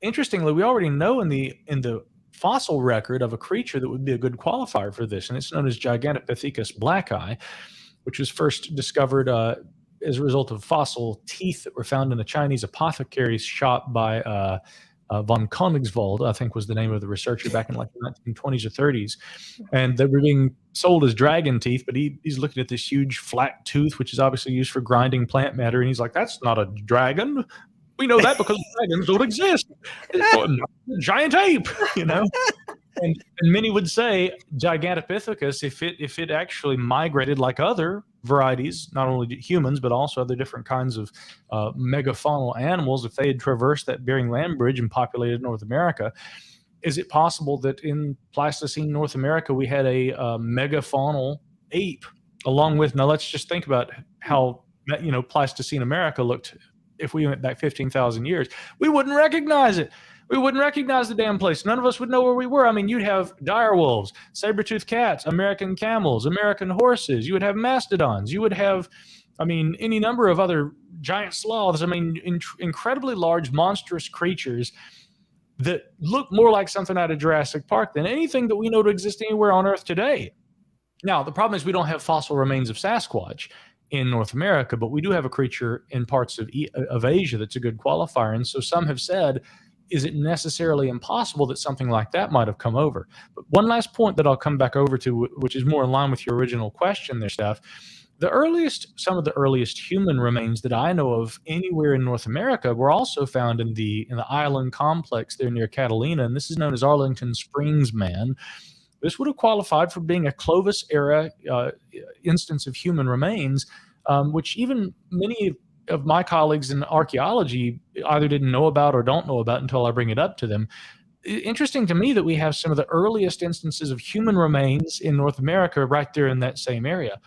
Speaker 5: interestingly, we already know in the fossil record of a creature that would be a good qualifier for this, and it's known as Gigantopithecus blackeye, which was first discovered as a result of fossil teeth that were found in a Chinese apothecary's shop by von Königswald, I think was the name of the researcher back in like the 1920s or 30s. And they were being sold as dragon teeth, but he's looking at this huge flat tooth, which is obviously used for grinding plant matter. And he's like, that's not a dragon. We know that because dragons don't exist. It's a giant ape, you know? And many would say Gigantopithecus, if it actually migrated like other varieties, not only humans, but also other different kinds of megafaunal animals, if they had traversed that Bering Land Bridge and populated North America, is it possible that in Pleistocene North America we had a megafaunal ape along with, now let's just think about how, you know, Pleistocene America looked if we went back 15,000 years. We wouldn't recognize it. We wouldn't recognize the damn place. None of us would know where we were. I mean, you'd have dire wolves, saber-toothed cats, American camels, American horses. You would have mastodons. You would have, I mean, any number of other giant sloths. I mean, incredibly large, monstrous creatures that look more like something out of Jurassic Park than anything that we know to exist anywhere on Earth today. Now, the problem is we don't have fossil remains of Sasquatch in North America, but we do have a creature in parts of Asia that's a good qualifier. And so some have said, is it necessarily impossible that something like that might have come over? But one last point that I'll come back over to, which is more in line with your original question there, Steph. Some of the earliest human remains that I know of anywhere in North America were also found in the island complex there near Catalina, and this is known as Arlington Springs Man. This would have qualified for being a Clovis era instance of human remains, which even many of my colleagues in archaeology either didn't know about or don't know about until I bring it up to them. Interesting to me that we have some of the earliest instances of human remains in North America right there in that same area.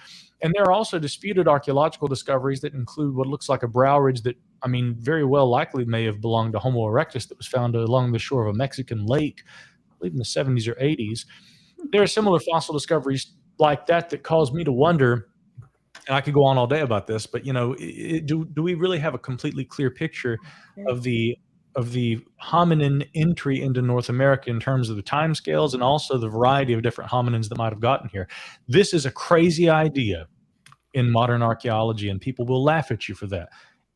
Speaker 5: And there are also disputed archaeological discoveries that include what looks like a brow ridge that, I mean, very well likely may have belonged to Homo erectus that was found along the shore of a Mexican lake, I believe in the 70s or 80s. There are similar fossil discoveries like that that cause me to wonder, and I could go on all day about this, but, you know, do we really have a completely clear picture of the hominin entry into North America in terms of the timescales and also the variety of different hominins that might have gotten here? This is a crazy idea in modern archaeology, and people will laugh at you for that.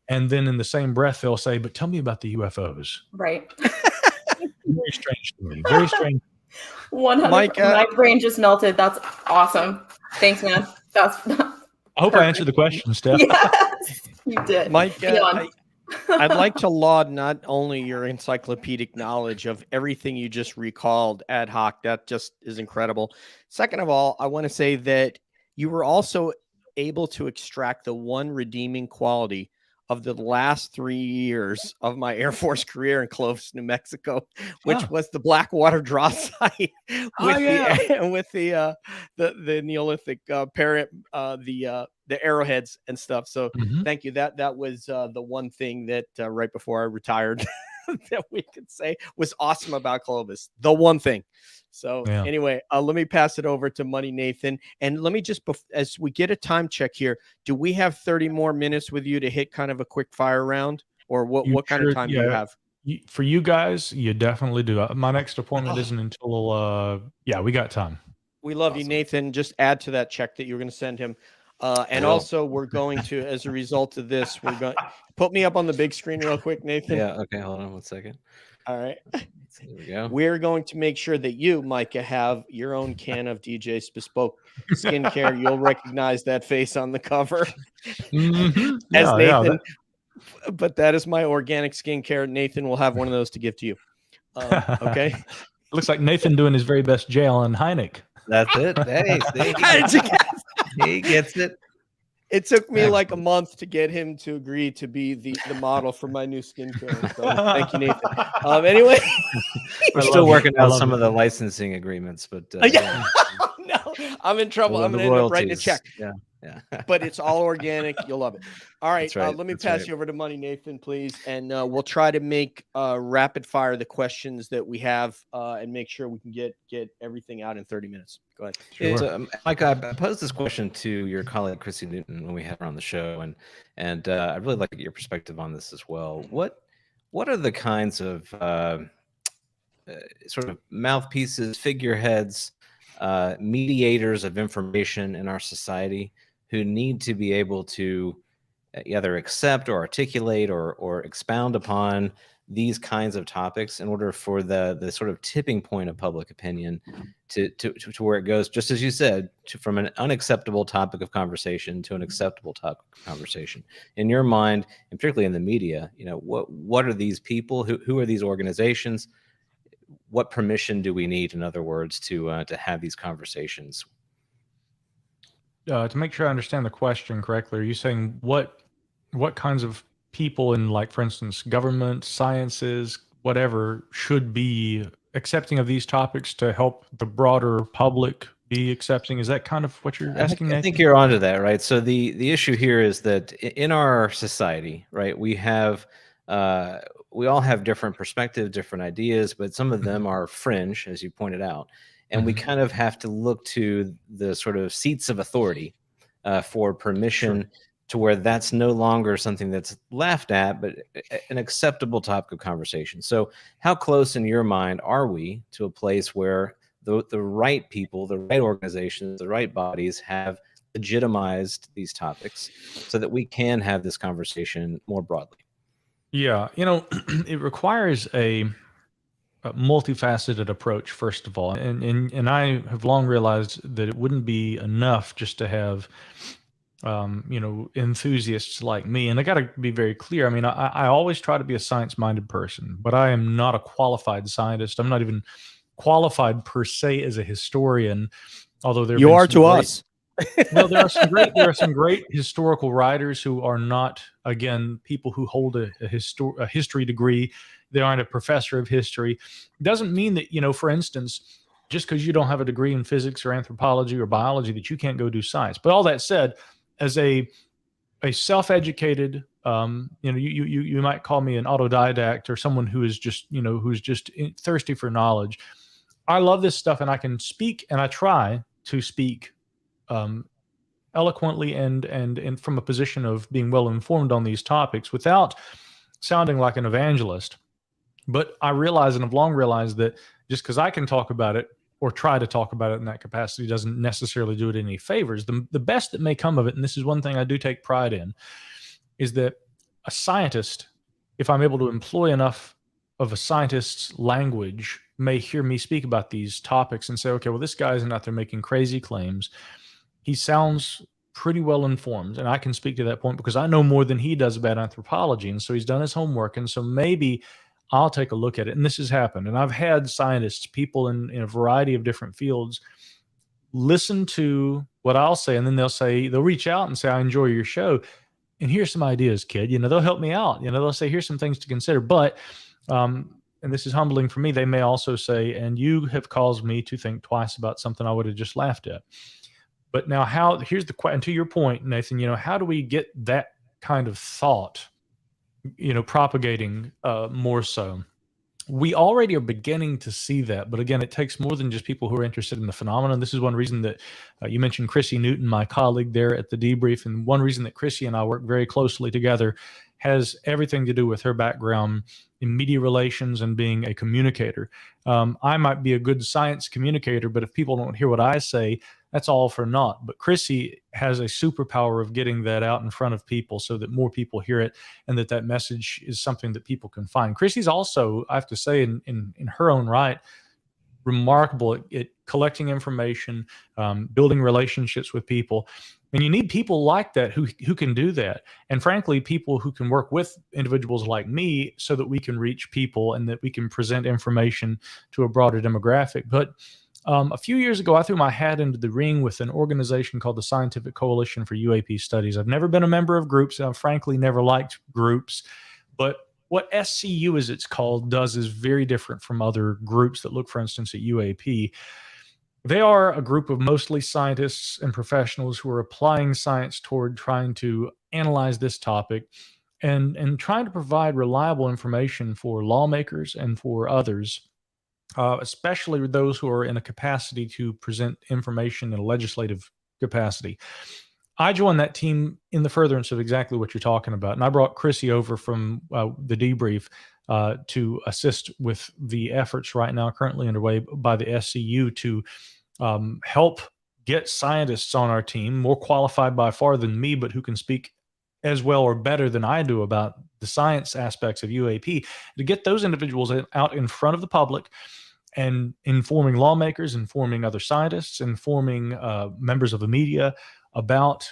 Speaker 5: And then in the same breath, they'll say, but tell me about the UFOs.
Speaker 4: Right.
Speaker 5: Very strange to me. Very strange.
Speaker 4: 100%. My brain just melted. That's awesome. Thanks, man.
Speaker 5: I hope I answered the question, Steph.
Speaker 4: Yes, you did.
Speaker 1: Mike, I'd like to laud not only your encyclopedic knowledge of everything you just recalled ad hoc. That just is incredible. Second of all, I want to say that you were also able to extract the one redeeming quality of the last 3 years of my Air Force career in Clovis, New Mexico, which was the Blackwater draw site with the Neolithic parent, the arrowheads and stuff. So thank you. That was the one thing that right before I retired that we could say was awesome about Clovis. The one thing. So anyway, let me pass it over to Money Nathan. And let me just, as we get a time check here, do we have 30 more minutes with you to hit kind of a quick fire round? Or what kind of time do you have?
Speaker 5: For you guys, you definitely do. My next appointment isn't until, we got time.
Speaker 1: We love you, Nathan. Just add to that check that you're going to send him. And also we're going to, as a result of this, we're going to put me up on the big screen real quick, Nathan.
Speaker 2: Yeah. Okay. Hold on 1 second.
Speaker 1: All right.
Speaker 2: There we go.
Speaker 1: We're going to make sure that you, Micah, have your own can of DJ's Bespoke Skincare. You'll recognize that face on the cover as Nathan. But that is my organic skincare. Nathan will have one of those to give to you. Okay.
Speaker 5: Looks like Nathan doing his very best jail on Hynek.
Speaker 2: That's it. Hey, he gets it.
Speaker 1: It took me like a month to get him to agree to be the model for my new skincare. So thank you, Nathan. Anyway,
Speaker 2: we're still working out some of the licensing agreements, but
Speaker 1: no, I'm in trouble. I'm going to end up writing a check.
Speaker 2: Yeah.
Speaker 1: But it's all organic. You'll love it. All right.
Speaker 2: Right.
Speaker 1: Let me pass you over to Money Nathan, please. And we'll try to make rapid fire the questions that we have and make sure we can get everything out in 30 minutes. Go ahead.
Speaker 2: Sure. Mike, I posed this question to your colleague, Chrissy Newton, when we had her on the show. And I'd really like your perspective on this as well. What are the kinds of sort of mouthpieces, figureheads, mediators of information in our society who need to be able to either accept or articulate or expound upon these kinds of topics in order for the sort of tipping point of public opinion to where it goes, just as you said, from an unacceptable topic of conversation to an acceptable topic of conversation. In your mind, and particularly in the media, what are these people? Who are these organizations? What permission do we need, in other words, to have these conversations?
Speaker 5: To make sure I understand the question correctly, are you saying what kinds of people in, like, for instance, government, sciences, whatever, should be accepting of these topics to help the broader public be accepting? Is that kind of what you're asking?
Speaker 2: I think you're onto that, right? So the issue here is that in our society, right, we all have different perspectives, different ideas, but some of them are fringe, as you pointed out. And we kind of have to look to the sort of seats of authority for permission to where that's no longer something that's laughed at, but an acceptable topic of conversation. So how close in your mind are we to a place where the right people, the right organizations, the right bodies have legitimized these topics so that we can have this conversation more broadly?
Speaker 5: Yeah, it requires a multifaceted approach, first of all, and I have long realized that it wouldn't be enough just to have enthusiasts like me. And I got to be very clear. I mean, I always try to be a science-minded person, but I am not a qualified scientist. I'm not even qualified per se as a historian, although
Speaker 1: you are to us.
Speaker 5: Well, there are some great historical writers who are not, again, people who hold a history degree. They aren't a professor of history. It doesn't mean that, for instance, just because you don't have a degree in physics or anthropology or biology, that you can't go do science. But all that said, as a self-educated, you might call me an autodidact or someone who is just, who's just thirsty for knowledge. I love this stuff, and I can speak, and I try to speak eloquently and from a position of being well informed on these topics without sounding like an evangelist. But I realize, and I've long realized, that just because I can talk about it or try to talk about it in that capacity doesn't necessarily do it any favors. The best that may come of it, and this is one thing I do take pride in, is that a scientist, if I'm able to employ enough of a scientist's language, may hear me speak about these topics and say, okay, well, this guy isn't out there making crazy claims. He sounds pretty well informed, and I can speak to that point because I know more than he does about anthropology, and so he's done his homework, and so maybe I'll take a look at it. And this has happened, and I've had scientists, people in a variety of different fields, listen to what I'll say, and then they'll reach out and say, I enjoy your show, and here's some ideas, kid. They'll help me out. They'll say, here's some things to consider. But and this is humbling for me, they may also say, and you have caused me to think twice about something I would have just laughed at. But now, here's the question, to your point, Nathan, how do we get that kind of thought, propagating more so? We already are beginning to see that. But again, it takes more than just people who are interested in the phenomenon. This is one reason that you mentioned Chrissy Newton, my colleague there at the Debrief. And one reason that Chrissy and I work very closely together has everything to do with her background in media relations and being a communicator. I might be a good science communicator, but if people don't hear what I say, that's all for naught. But Chrissy has a superpower of getting that out in front of people so that more people hear it, and that message is something that people can find. Chrissy's also, I have to say, in her own right, remarkable at collecting information, building relationships with people. And you need people like that who can do that. And frankly, people who can work with individuals like me so that we can reach people and that we can present information to a broader demographic. But a few years ago, I threw my hat into the ring with an organization called the Scientific Coalition for UAP Studies. I've never been a member of groups. I've frankly never liked groups. But what SCU, as it's called, does is very different from other groups that look, for instance, at UAP. They are a group of mostly scientists and professionals who are applying science toward trying to analyze this topic and trying to provide reliable information for lawmakers and for others, especially those who are in a capacity to present information in a legislative capacity. I joined that team in the furtherance of exactly what you're talking about. And I brought Chrissy over from the Debrief to assist with the efforts right now currently underway by the SCU to help get scientists on our team, more qualified by far than me, but who can speak as well or better than I do about the science aspects of UAP, to get those individuals out in front of the public and informing lawmakers, informing other scientists, informing members of the media about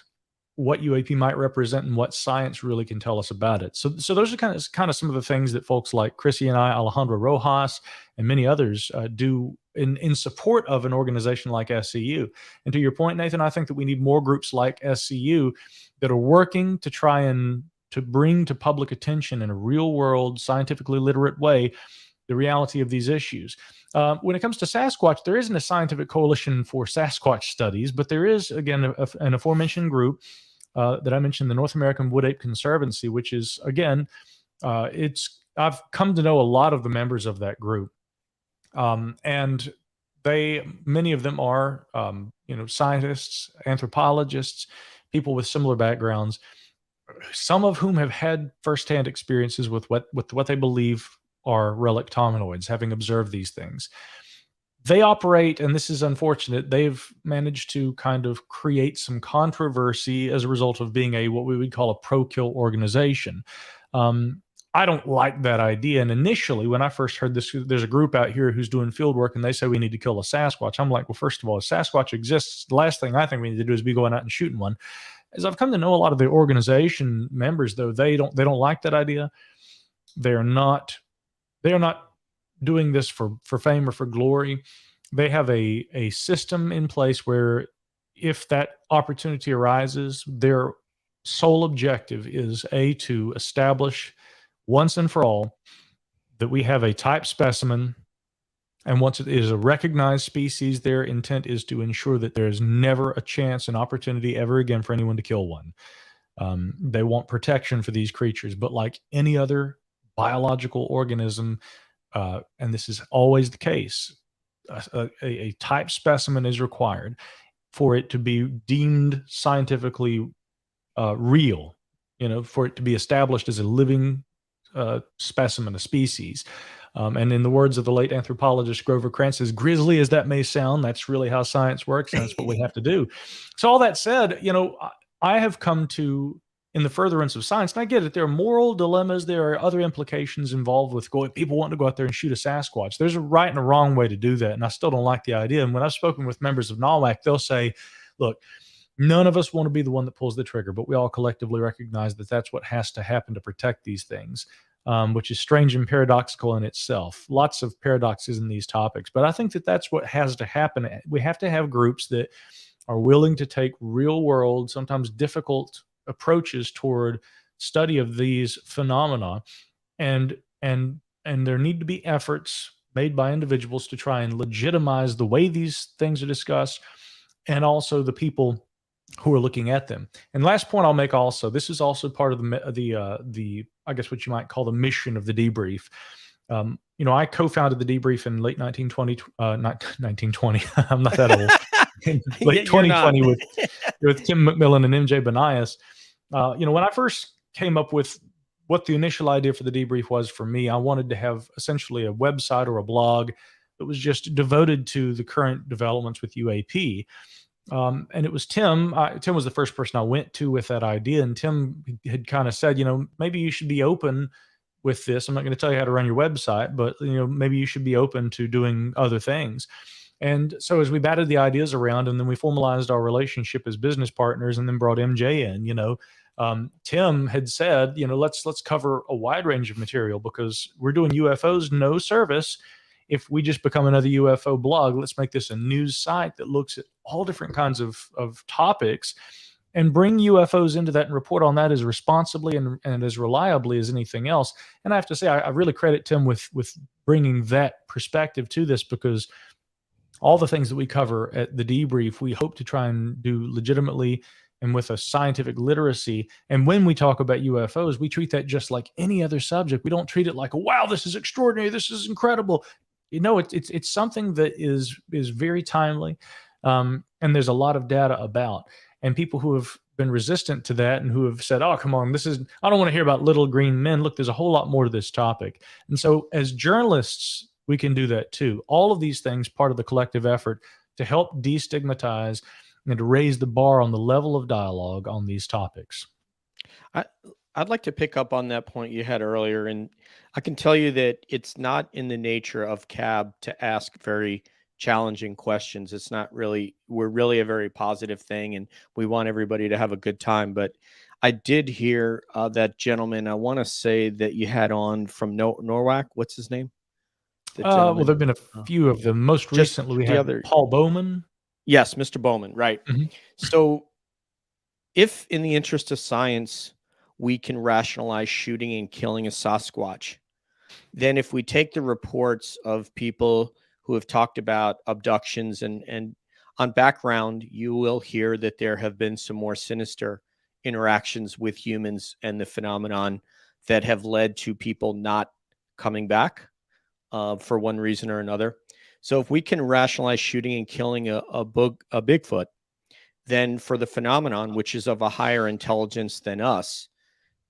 Speaker 5: what UAP might represent and what science really can tell us about it. So those are kind of some of the things that folks like Chrissy and I, Alejandro Rojas, and many others do in support of an organization like SCU. And to your point, Nathan, I think that we need more groups like SCU that are working to try and to bring to public attention in a real world, scientifically literate way the reality of these issues. When it comes to Sasquatch, there isn't a scientific coalition for Sasquatch studies, but there is, again, an aforementioned group that I mentioned, the North American Wood Ape Conservancy, which is, again, I've come to know a lot of the members of that group. And many of them are, scientists, anthropologists, people with similar backgrounds, some of whom have had firsthand experiences with what they believe are relic hominoids, having observed these things. They operate, and this is unfortunate, they've managed to kind of create some controversy as a result of being what we would call a pro-kill organization. I don't like that idea. And initially, when I first heard this, there's a group out here who's doing field work and they say we need to kill a Sasquatch. I'm like, well, first of all, if Sasquatch exists, the last thing I think we need to do is be going out and shooting one. As I've come to know a lot of the organization members, though, they don't like that idea. They are not doing this for fame or for glory. They have a system in place where if that opportunity arises, their sole objective is to establish once and for all that we have a type specimen, and once it is a recognized species, their intent is to ensure that there is never a chance, an opportunity ever again for anyone to kill one. They want protection for these creatures, but like any other biological organism, and this is always the case, a type specimen is required for it to be deemed scientifically real, for it to be established as a living specimen, a species. And in the words of the late anthropologist Grover Krantz, as grisly as that may sound, that's really how science works, and that's what we have to do. So all that said, I have come to, in the furtherance of science, and I get it, there are moral dilemmas, there are other implications involved with people wanting to go out there and shoot a Sasquatch. There's a right and a wrong way to do that, and I still don't like the idea. And when I've spoken with members of NAWAC, they'll say, look, none of us want to be the one that pulls the trigger, but we all collectively recognize that that's what has to happen to protect these things, which is strange and paradoxical in itself. Lots of paradoxes in these topics, but I think that that's what has to happen. We have to have groups that are willing to take real world, sometimes difficult approaches toward study of these phenomena, and there need to be efforts made by individuals to try and legitimize the way these things are discussed, and also the people who are looking at them. And last point I'll make also, this is also part of the I guess what you might call the mission of the Debrief. I co-founded the Debrief in late 1920, not 1920. I'm not that old. Late 2020 with Kim McMillan and MJ Banias. When I first came up with what the initial idea for the Debrief was for me, I wanted to have essentially a website or a blog that was just devoted to the current developments with UAP. And it was Tim. Tim was the first person I went to with that idea. And Tim had kind of said, maybe you should be open with this. I'm not going to tell you how to run your website, but, maybe you should be open to doing other things. And so as we batted the ideas around, and then we formalized our relationship as business partners, and then brought MJ in, Tim had said, let's cover a wide range of material, because we're doing UFOs no service if we just become another UFO blog. Let's make this a news site that looks at all different kinds of topics and bring UFOs into that and report on that as responsibly and as reliably as anything else. And I have to say, I really credit Tim with bringing that perspective to this, because all the things that we cover at the Debrief, we hope to try and do legitimately and with a scientific literacy. And when we talk about UFOs, we treat that just like any other subject. We don't treat it like, wow, this is extraordinary, this is incredible. It's something that is very timely, and there's a lot of data about. And people who have been resistant to that and who have said, oh, come on, I don't want to hear about little green men. Look, there's a whole lot more to this topic. And so as journalists, we can do that too. All of these things, part of the collective effort to help destigmatize and to raise the bar on the level of dialogue on these topics.
Speaker 1: I, I'd like to pick up on that point you had earlier, and I can tell you that it's not in the nature of CAB to ask very challenging questions. It's not really, we're really a very positive thing, and we want everybody to have a good time. But I did hear that gentleman, I want to say that you had on from Norwalk. What's his name? The
Speaker 5: Well,
Speaker 1: gentleman.
Speaker 5: there have been a few of them. Most
Speaker 1: Just
Speaker 5: recently, we
Speaker 1: the
Speaker 5: had
Speaker 1: other-
Speaker 5: Paul Bowman.
Speaker 1: Yes, Mr. Bowman, right.
Speaker 5: Mhm.
Speaker 1: So if in the interest of science, we can rationalize shooting and killing a Sasquatch, then if we take the reports of people who have talked about abductions and on background, you will hear that there have been some more sinister interactions with humans and the phenomenon that have led to people not coming back for one reason or another. So if we can rationalize shooting and killing a Bigfoot, then for the phenomenon, which is of a higher intelligence than us,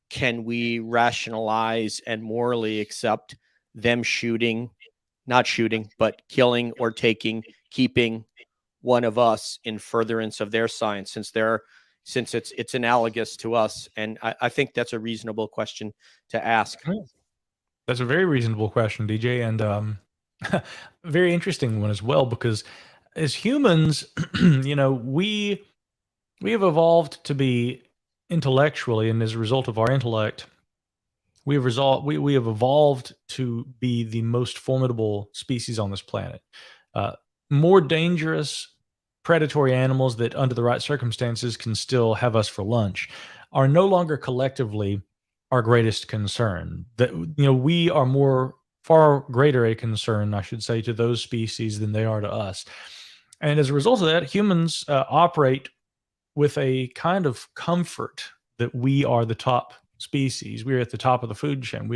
Speaker 1: can we rationalize and morally accept them shooting, not shooting, but killing or taking, keeping one of us in furtherance of their science, since it's analogous to us? And I think that's a reasonable question to ask.
Speaker 5: That's a very reasonable question, DJ, and very interesting one as well, because as humans, we have evolved to be intellectually, and as a result of our intellect, we have evolved to be the most formidable species on this planet. More dangerous predatory animals that under the right circumstances can still have us for lunch are no longer collectively our greatest concern. That we are far greater a concern, I should say, to those species than they are to us. And as a result of that, humans operate with a kind of comfort that we are the top species. We're at the top of the food chain.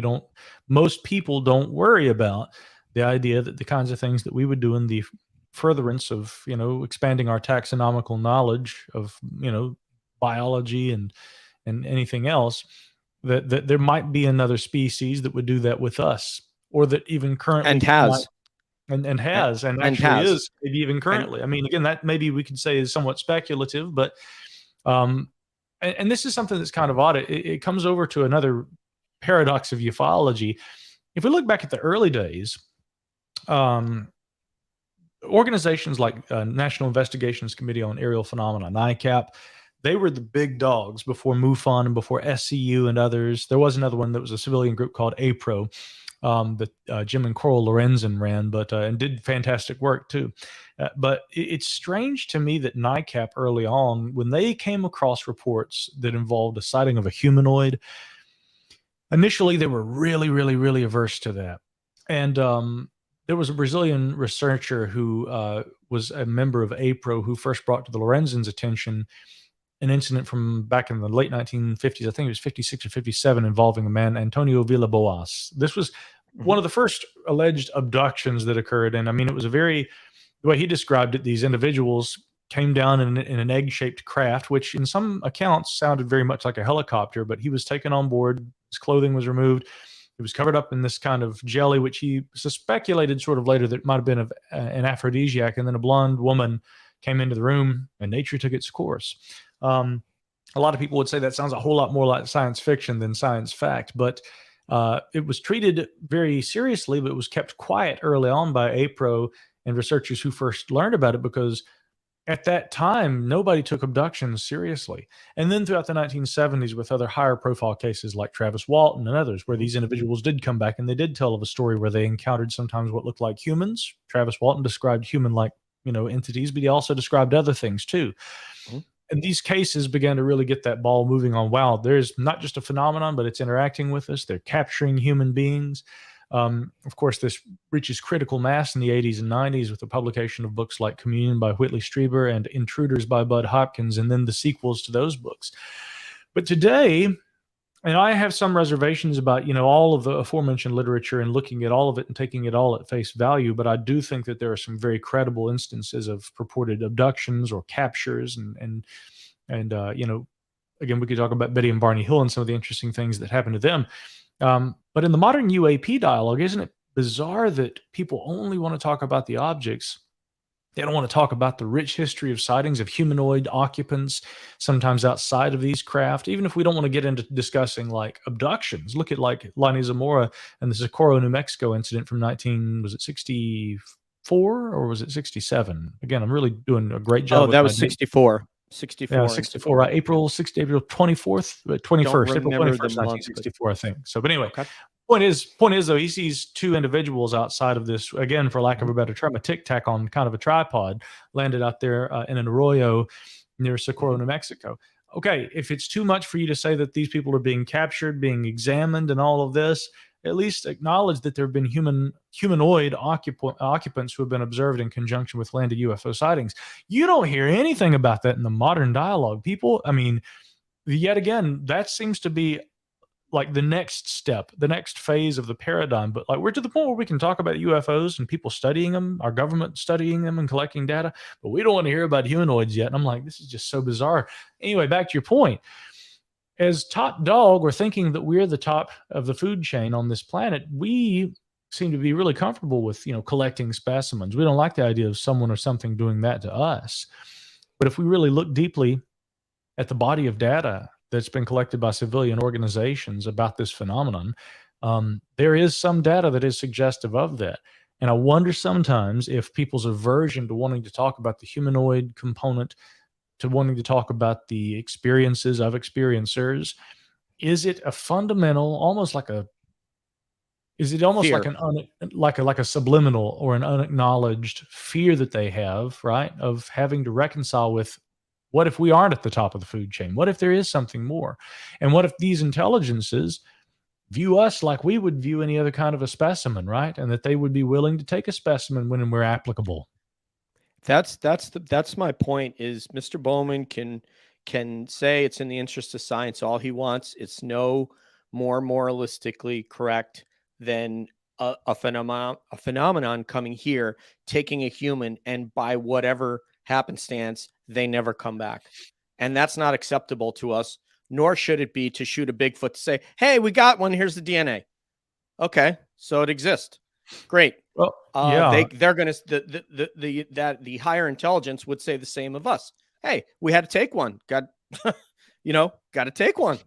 Speaker 5: Most people don't worry about the idea that the kinds of things that we would do in the furtherance of, expanding our taxonomical knowledge of, biology and anything else, that there might be another species that would do that with us, or that even currently
Speaker 1: And has.
Speaker 5: Actually is, maybe even currently. I mean, again, that maybe we could say is somewhat speculative, but and this is something that's kind of odd. It comes over to another paradox of ufology. If we look back at the early days, organizations like National Investigations Committee on Aerial Phenomena, NICAP, they were the big dogs before MUFON and before SCU and others. There was another one that was a civilian group called AARO that Jim and Coral Lorenzen ran, and did fantastic work too. But it's strange to me that NICAP early on, when they came across reports that involved a sighting of a humanoid, initially they were really, really, really averse to that. And there was a Brazilian researcher who was a member of AARO who first brought to the Lorenzens' attention an incident from back in the late 1950s. I think it was 56 or 57, involving a man, Antonio Villa-Boas. This was one of the first alleged abductions that occurred. And I mean, it was the way he described it, these individuals came down in an egg-shaped craft, which in some accounts sounded very much like a helicopter, but he was taken on board. His clothing was removed. He was covered up in this kind of jelly, which he speculated sort of later that it might have been an aphrodisiac. And then a blonde woman came into the room and nature took its course. A lot of people would say that sounds a whole lot more like science fiction than science fact, but it was treated very seriously, but it was kept quiet early on by AARO and researchers who first learned about it, because at that time, nobody took abductions seriously. And then throughout the 1970s, with other higher profile cases like Travis Walton and others, where these individuals did come back and they did tell of a story where they encountered sometimes what looked like humans. Travis Walton described human-like, entities, but he also described other things too. And these cases began to really get that ball moving on, wow, there's not just a phenomenon, but it's interacting with us. They're capturing human beings. Of course, this reaches critical mass in the 80s and 90s with the publication of books like Communion by Whitley Strieber and Intruders by Bud Hopkins, and then the sequels to those books. But today, and I have some reservations about, all of the aforementioned literature and looking at all of it and taking it all at face value, but I do think that there are some very credible instances of purported abductions or captures, and again, we could talk about Betty and Barney Hill and some of the interesting things that happened to them. But in the modern UAP dialogue, isn't it bizarre that people only want to talk about the objects They don't want to talk about the rich history of sightings of humanoid occupants, sometimes outside of these craft. Even if we don't want to get into discussing like abductions, look at like Lani Zamora and the Socorro, New Mexico incident from 1964 or was it 67? Again, I'm really doing a great job.
Speaker 1: Oh, that was 64. 64.
Speaker 5: Yeah, 64, right? April 24th, 21st, April
Speaker 1: remember
Speaker 5: 21st,
Speaker 1: the month,
Speaker 5: 1964, I think. So, but anyway,
Speaker 1: Okay.
Speaker 5: point is though, he sees two individuals outside of this, again, for lack of a better term, a tic tac on kind of a tripod, landed out there in an arroyo near Socorro, New Mexico. Okay, if it's too much for you to say that these people are being captured, being examined, and all of this, at least acknowledge that there have been humanoid occupants who have been observed in conjunction with landed UFO sightings. You don't hear anything about that in the modern dialogue. People, I mean, yet again, that seems to be like the next step, the next phase of the paradigm. But like we're to the point where we can talk about UFOs and people studying them, our government studying them and collecting data, but we don't want to hear about humanoids yet. And I'm like, this is just so bizarre. Anyway, back to your point. As top dog, we're thinking that we're the top of the food chain on this planet. We seem to be really comfortable with, collecting specimens. We don't like the idea of someone or something doing that to us. But if we really look deeply at the body of data that's been collected by civilian organizations about this phenomenon, there is some data that is suggestive of that. And I wonder sometimes if people's aversion to wanting to talk about the humanoid component, to wanting to talk about the experiences of experiencers, is it a fundamental, almost like a, is it almost
Speaker 1: Fear.
Speaker 5: like a subliminal or an unacknowledged fear that they have, right, of having to reconcile with, what if we aren't at the top of the food chain? What if there is something more? And what if these intelligences view us like we would view any other kind of a specimen, right? And that they would be willing to take a specimen when we're applicable.
Speaker 1: That's my point. Is Mr. Bowman can say it's in the interest of science all he wants. It's no more moralistically correct than a phenomenon coming here, taking a human, and by whatever happenstance, they never come back. And that's not acceptable to us, nor should it be to shoot a Bigfoot to say, hey, we got one. Here's the DNA. Okay, so it exists. Great.
Speaker 5: Well, yeah.
Speaker 1: They're going to, the higher intelligence would say the same of us. Hey, we had to take one. Got to take one.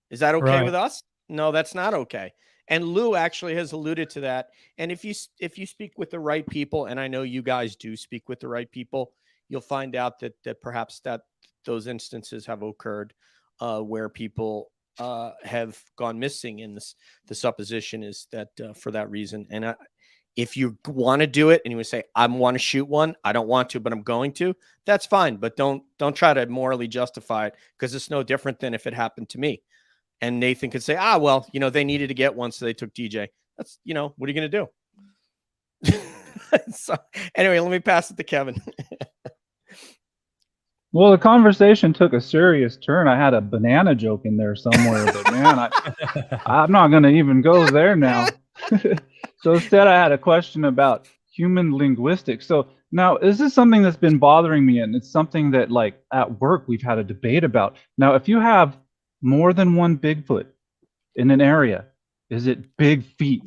Speaker 1: Is that okay
Speaker 5: Right.
Speaker 1: with us? No, that's not okay. And Lou actually has alluded to that. And if you speak with the right people, and I know you guys do speak with the right people, you'll find out that perhaps that those instances have occurred where people have gone missing. And the supposition is that for that reason. And if you want to do it and you would say, I want to shoot one, I don't want to, but I'm going to, that's fine. But don't try to morally justify it, because it's no different than if it happened to me. And Nathan could say, well, they needed to get one, so they took DJ. That's, what are you going to do? So anyway, let me pass it to Kevin.
Speaker 3: Well, the conversation took a serious turn. I had a banana joke in there somewhere, but man, I'm not going to even go there now. So instead, I had a question about human linguistics. So now, is this something that's been bothering me? And it's something that, like, at work, we've had a debate about. Now, if you have more than one Bigfoot in an area, is it big feet?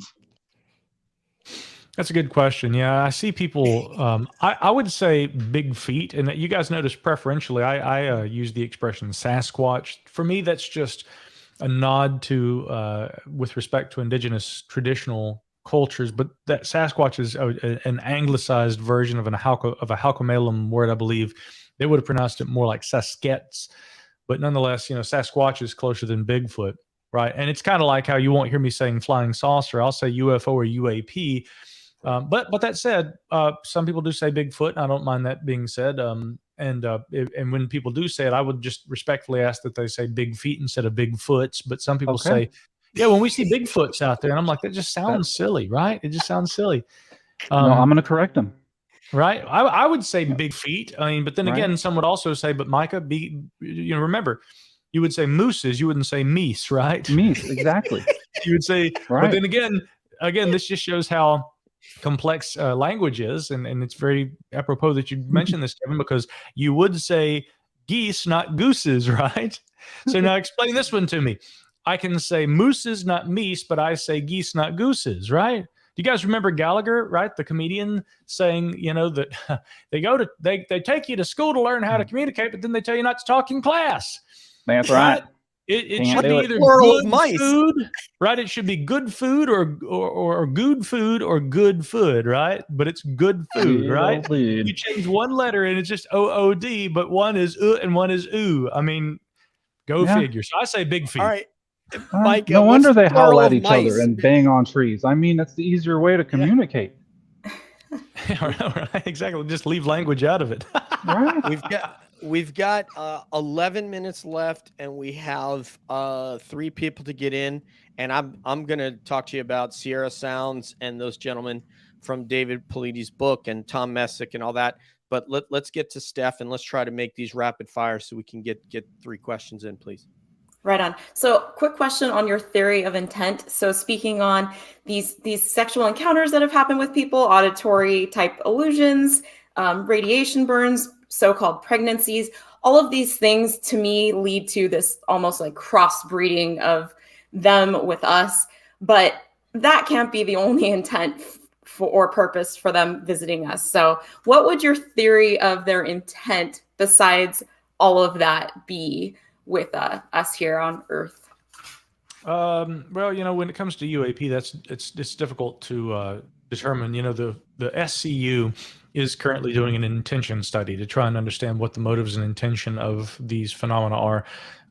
Speaker 5: That's a good question. Yeah, I see people. I would say big feet, and you guys notice preferentially, I use the expression Sasquatch. For me, that's just a nod to, with respect to indigenous traditional cultures, but that Sasquatch is an anglicized version of a Halcomelum word, I believe. They would have pronounced it more like Saskets, but nonetheless, Sasquatch is closer than Bigfoot, right? And it's kind of like how you won't hear me saying flying saucer. I'll say UFO or UAP. But that said, some people do say Bigfoot. I don't mind that being said. And when people do say it, I would just respectfully ask that they say big feet instead of Bigfoots. But some people say, yeah, when we see Bigfoots out there, and I'm like, that just sounds silly, right? It just sounds silly.
Speaker 3: No, I'm going to correct them.
Speaker 5: Right. I would say big feet. I mean, but then again, some would also say, but Micah, remember, you would say mooses. You wouldn't say meese, right?
Speaker 3: Meese, exactly.
Speaker 5: You would say,
Speaker 3: right.
Speaker 5: But then again, this just shows how complex language is, and it's very apropos that you mentioned this, Kevin, because you would say geese, not gooses, right? So now explain this one to me. I can say mooses, not meese, but I say geese, not gooses, right? you guys remember Gallagher, right? The comedian saying, that they take you to school to learn how to communicate, but then they tell you not to talk in class.
Speaker 3: That's right.
Speaker 5: It
Speaker 3: Can't
Speaker 5: should be
Speaker 3: do it.
Speaker 5: either
Speaker 1: Plural of
Speaker 5: good
Speaker 1: mice.
Speaker 5: food, right? It should be good food or good food or good food, right? But it's good food,
Speaker 3: Good
Speaker 5: right?
Speaker 3: old food.
Speaker 5: You change one letter and it's just OOD, but one is and one is oo. I mean, go
Speaker 3: Yeah.
Speaker 5: figure. So I say big feet.
Speaker 1: All right, Mike.
Speaker 3: No wonder they howl at each
Speaker 1: mice?
Speaker 3: other and bang on trees. I mean, that's the easier way to communicate.
Speaker 5: Right, exactly. Just leave language out of it.
Speaker 3: Right.
Speaker 1: We've got 11 minutes left, and we have 3 people to get in. And I'm going to talk to you about Sierra Sounds and those gentlemen from David Polidi's book and Tom Messick and all that. But let's get to Steph, and let's try to make these rapid fire so we can get 3 questions in, please.
Speaker 4: Right on. So quick question on your theory of intent. So speaking on these sexual encounters that have happened with people, auditory type illusions, radiation burns, so-called pregnancies, all of these things to me lead to this almost like crossbreeding of them with us. But that can't be the only intent or purpose for them visiting us. So what would your theory of their intent besides all of that be with us here on Earth?
Speaker 5: Well, when it comes to UAP, it's difficult to determine. The SCU is currently doing an intention study to try and understand what the motives and intention of these phenomena are.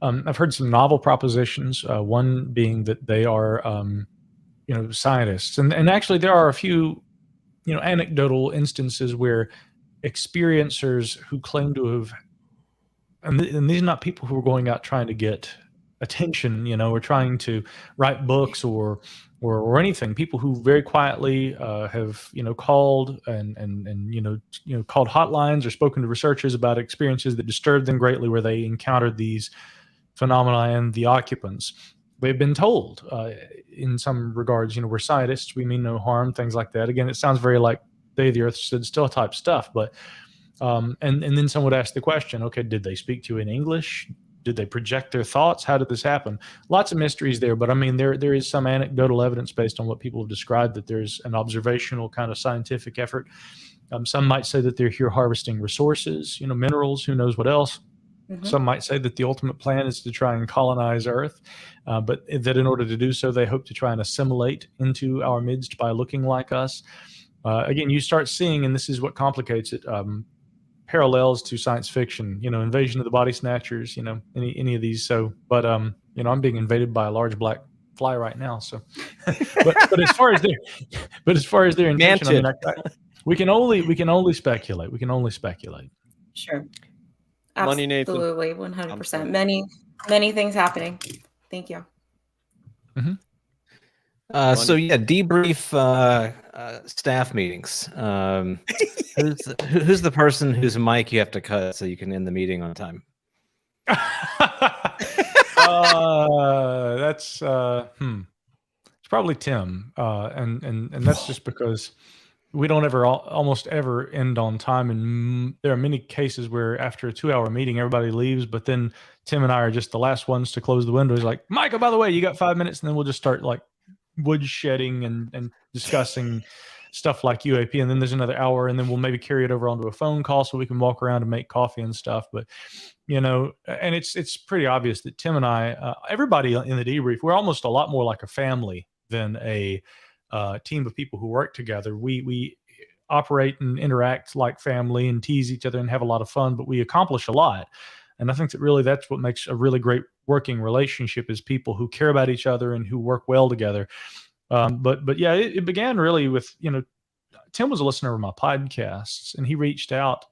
Speaker 5: I've heard some novel propositions. One being that they are, scientists, and actually there are a few, anecdotal instances where experiencers who claim to have, and these are not people who are going out trying to get attention, or trying to write books or anything. People who very quietly have called and called hotlines or spoken to researchers about experiences that disturbed them greatly, where they encountered these phenomena and the occupants. They've been told, in some regards, we're scientists, we mean no harm, things like that. Again, it sounds very like Day of the Earth Stood Still type stuff, but and then someone would ask the question, okay, did they speak to you in English? Did they project their thoughts? How did this happen? Lots of mysteries there, but I mean, there is some anecdotal evidence based on what people have described that there's an observational kind of scientific effort. Some might say that they're here harvesting resources, minerals, who knows what else. Mm-hmm. Some might say that the ultimate plan is to try and colonize Earth, but that in order to do so, they hope to try and assimilate into our midst by looking like us. Again, you start seeing, and this is what complicates it, parallels to science fiction, Invasion of the Body Snatchers, any of these. So, but I'm being invaded by a large black fly right now. So, but as far as their intention, we can only speculate. We can only speculate.
Speaker 4: Sure.
Speaker 1: Money, Nathan.
Speaker 4: Absolutely, 100%. Many things happening. Thank you.
Speaker 5: Mm-hmm.
Speaker 2: So yeah, debrief staff meetings. Who's the person whose mic you have to cut so you can end the meeting on time?
Speaker 5: That's it's probably Tim, and that's just because we don't almost ever end on time, and there are many cases where after a 2-hour meeting everybody leaves, but then Tim and I are just the last ones to close the window. He's like, Micah, by the way, you got 5 minutes, and then we'll just start like woodshedding and discussing stuff like UAP, and then there's another hour, and then we'll maybe carry it over onto a phone call so we can walk around and make coffee and stuff. But and it's pretty obvious that Tim and I, everybody in the debrief, we're almost a lot more like a family than a team of people who work together. We operate and interact like family and tease each other and have a lot of fun, but we accomplish a lot. And I think that really that's what makes a really great working relationship, is people who care about each other and who work well together. But yeah, it began really with, Tim was a listener of my podcasts, and he reached out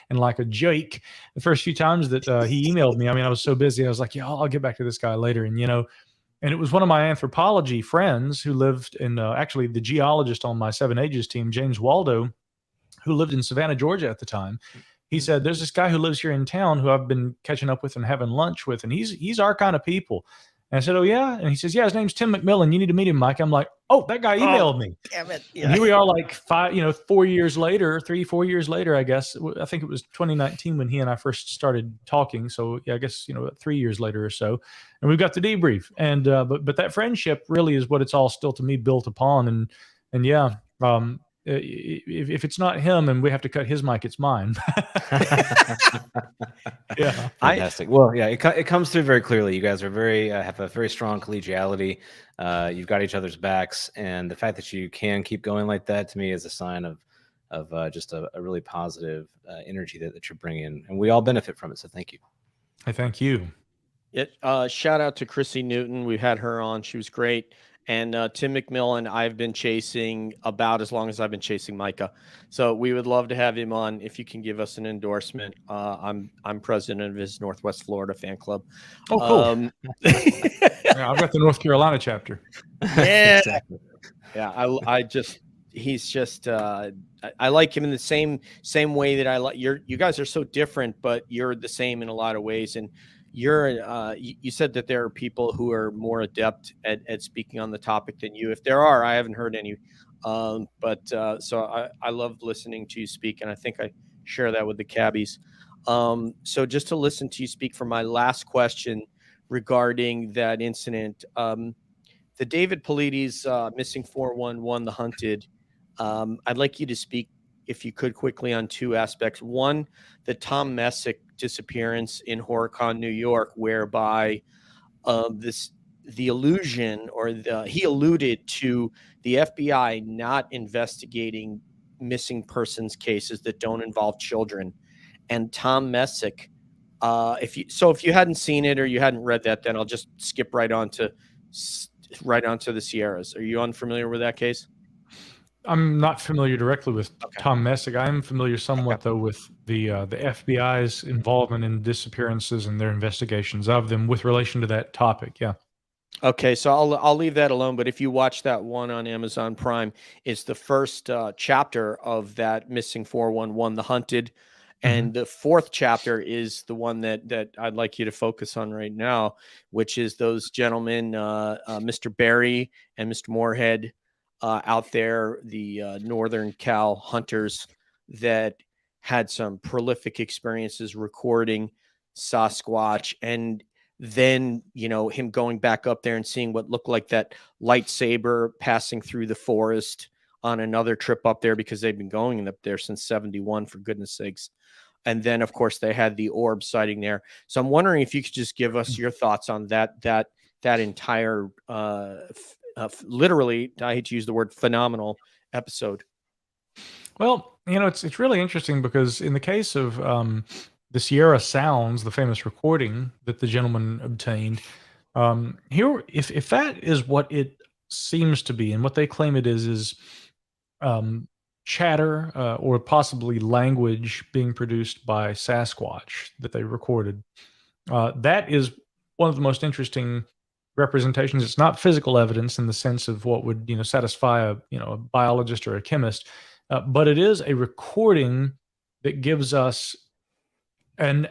Speaker 5: and like a joke the first few times that he emailed me. I mean, I was so busy. I was like, yeah, I'll get back to this guy later. And, and it was one of my anthropology friends who lived in, actually the geologist on my 7 Ages team, James Waldo, who lived in Savannah, Georgia at the time. He said, there's this guy who lives here in town who I've been catching up with and having lunch with, and he's our kind of people. And I said, oh, yeah? And he says, yeah, his name's Tim McMillan. You need to meet him, Mike. I'm like, oh, that guy emailed me.
Speaker 1: Damn it.
Speaker 5: Yeah. And here we are like 4 years later, 3-4 years later, I guess. I think it was 2019 when he and I first started talking. So yeah, I guess, 3 years later or so. And we've got the debrief. And but that friendship really is what it's all still to me built upon. And yeah, if it's not him and we have to cut his mic, it's mine. Yeah.
Speaker 2: Fantastic. Well, yeah, it comes through very clearly. You guys are very have a very strong collegiality. You've got each other's backs, and the fact that you can keep going like that to me is a sign of just a really positive energy that you're bringing, and we all benefit from it. So thank you.
Speaker 5: I thank you.
Speaker 1: Shout out to Chrissy Newton. We had her on. She was great. And Tim McMillan, I've been chasing about as long as I've been chasing Micah. So we would love to have him on if you can give us an endorsement. I'm president of his Northwest Florida fan club.
Speaker 5: Oh, cool. Yeah, I've got the North Carolina chapter.
Speaker 1: Yeah.
Speaker 2: Exactly.
Speaker 1: Yeah. He's just I like him in the same way that I like you guys are so different, but you're the same in a lot of ways. And you said that there are people who are more adept at speaking on the topic than you. If there are, I haven't heard any. So I love listening to you speak, and I think I share that with the cabbies. So just to listen to you speak for my last question regarding that incident, the David Paulides missing 411, the hunted. I'd like you to speak, if you could, quickly on two aspects. One, the Tom Messick disappearance in HorrorCon New York, whereby the illusion, or he alluded to the FBI not investigating missing persons cases that don't involve children. And Tom Messick, if you hadn't seen it or you hadn't read that, then I'll just skip right onto the Sierras. Are you unfamiliar with that case?
Speaker 5: I'm not familiar directly with Tom Messick. I am familiar somewhat, though, with the FBI's involvement in disappearances and their investigations of them with relation to that topic. Yeah. Okay,
Speaker 1: so I'll leave that alone. But if you watch that one on Amazon Prime, it's the first chapter of that missing 411, the hunted, and the fourth chapter is the one that I'd like you to focus on right now, which is those gentlemen, Mr. Barry and Mr. Moorhead. Out there, the Northern Cal hunters that had some prolific experiences recording Sasquatch, and then, him going back up there and seeing what looked like that lightsaber passing through the forest on another trip up there, because they've been going up there since 71, for goodness sakes. And then, of course, they had the orb sighting there. So I'm wondering if you could just give us your thoughts on that entire literally, I hate to use the word phenomenal episode.
Speaker 5: Well, it's really interesting, because in the case of the Sierra Sounds, the famous recording that the gentleman obtained, here, if that is what it seems to be, and what they claim it is chatter or possibly language being produced by Sasquatch that they recorded, that is one of the most interesting representations. It's not physical evidence in the sense of what would satisfy a biologist or a chemist, but it is a recording that gives us an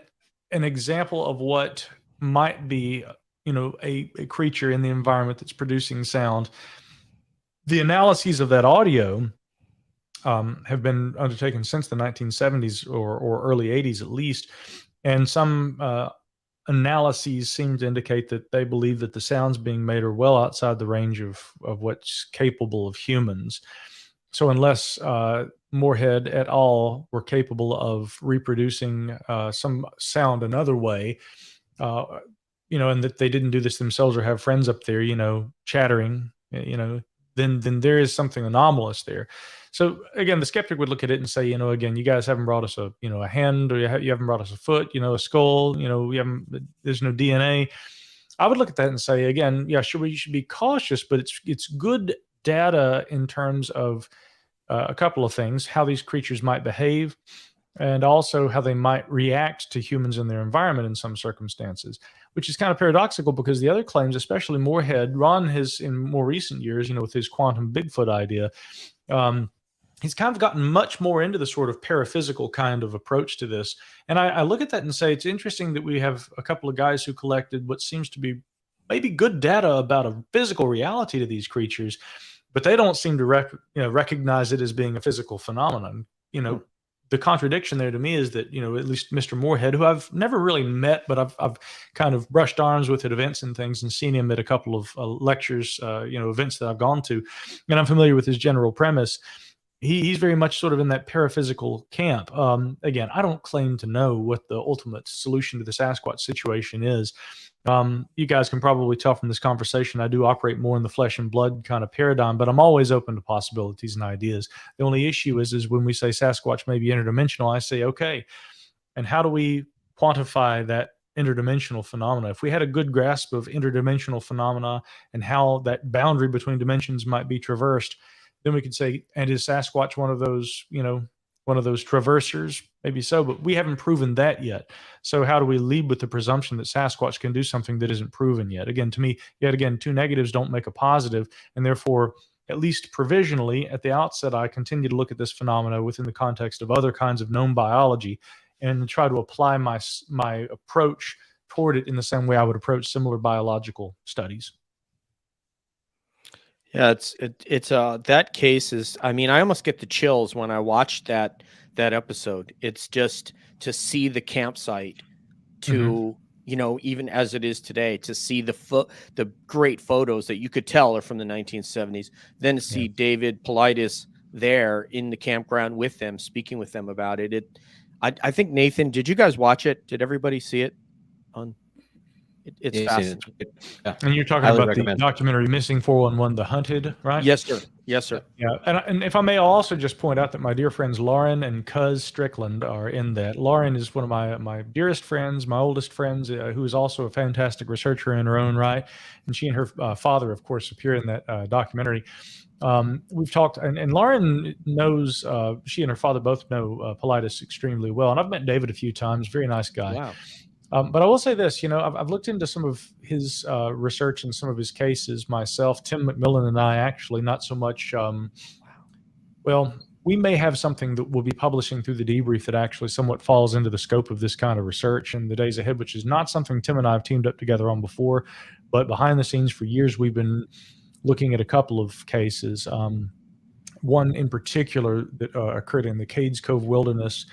Speaker 5: example of what might be a creature in the environment that's producing sound. The analyses of that audio have been undertaken since the 1970s or early 80s at least, and some analyses seem to indicate that they believe that the sounds being made are well outside the range of what's capable of humans. So unless Moorhead et al. Were capable of reproducing some sound another way, and that they didn't do this themselves or have friends up there, chattering, then there is something anomalous there. So again, the skeptic would look at it and say, again, you guys haven't brought us a hand, or you haven't brought us a foot, a skull, there's no DNA. I would look at that and say, again, yeah, sure, you should be cautious, but it's good data in terms of a couple of things: how these creatures might behave, and also how they might react to humans in their environment in some circumstances, which is kind of paradoxical, because the other claims, especially Moorhead, Ron has in more recent years, with his quantum Bigfoot idea, he's kind of gotten much more into the sort of paraphysical kind of approach to this. And I look at that and say, it's interesting that we have a couple of guys who collected what seems to be maybe good data about a physical reality to these creatures, but they don't seem to recognize it as being a physical phenomenon. the contradiction there to me is that, at least Mr. Moorhead, who I've never really met, but I've kind of brushed arms with at events and things and seen him at a couple of lectures, events that I've gone to, and I'm familiar with his general premise. He's very much sort of in that paraphysical camp. Again, I don't claim to know what the ultimate solution to the Sasquatch situation is. You guys can probably tell from this conversation, I do operate more in the flesh and blood kind of paradigm, but I'm always open to possibilities and ideas. The only issue is when we say Sasquatch may be interdimensional, I say, okay, and how do we quantify that interdimensional phenomena? If we had a good grasp of interdimensional phenomena and how that boundary between dimensions might be traversed, then we could say, and is Sasquatch one of those, one of those traversers? Maybe so, but we haven't proven that yet. So how do we lead with the presumption that Sasquatch can do something that isn't proven yet? Again, to me, yet again, two negatives don't make a positive, and therefore, at least provisionally, at the outset, I continue to look at this phenomena within the context of other kinds of known biology and try to apply my approach toward it in the same way I would approach similar biological studies.
Speaker 1: Yeah, it's that case is, I mean, I almost get the chills when I watch that episode. It's just to see the campsite, to even as it is today, to see the great photos that you could tell are from the 1970s, then to see David Paulides there in the campground with them, speaking with them about it. I think, Nathan, did you guys watch it? Did everybody see it on? It's fascinating.
Speaker 5: Yeah. And you're talking about the documentary Missing 411, The Hunted, right?
Speaker 1: Yes, sir. Yes, sir.
Speaker 5: Yeah. And if I may, I'll also just point out that my dear friends Lauren and Cuz Strickland are in that. Lauren is one of my dearest friends, my oldest friends, who is also a fantastic researcher in her own right. And she and her father, of course, appear in that documentary. We've talked, and Lauren knows, she and her father both know Paulides extremely well. And I've met David a few times, very nice guy.
Speaker 1: Wow.
Speaker 5: But I will say this, I've looked into some of his research and some of his cases myself. Tim McMillan and I actually, not so much, well, we may have something that we'll be publishing through the debrief that actually somewhat falls into the scope of this kind of research in the days ahead, which is not something Tim and I have teamed up together on before. But behind the scenes for years, we've been looking at a couple of cases. One in particular that occurred in the Cades Cove Wilderness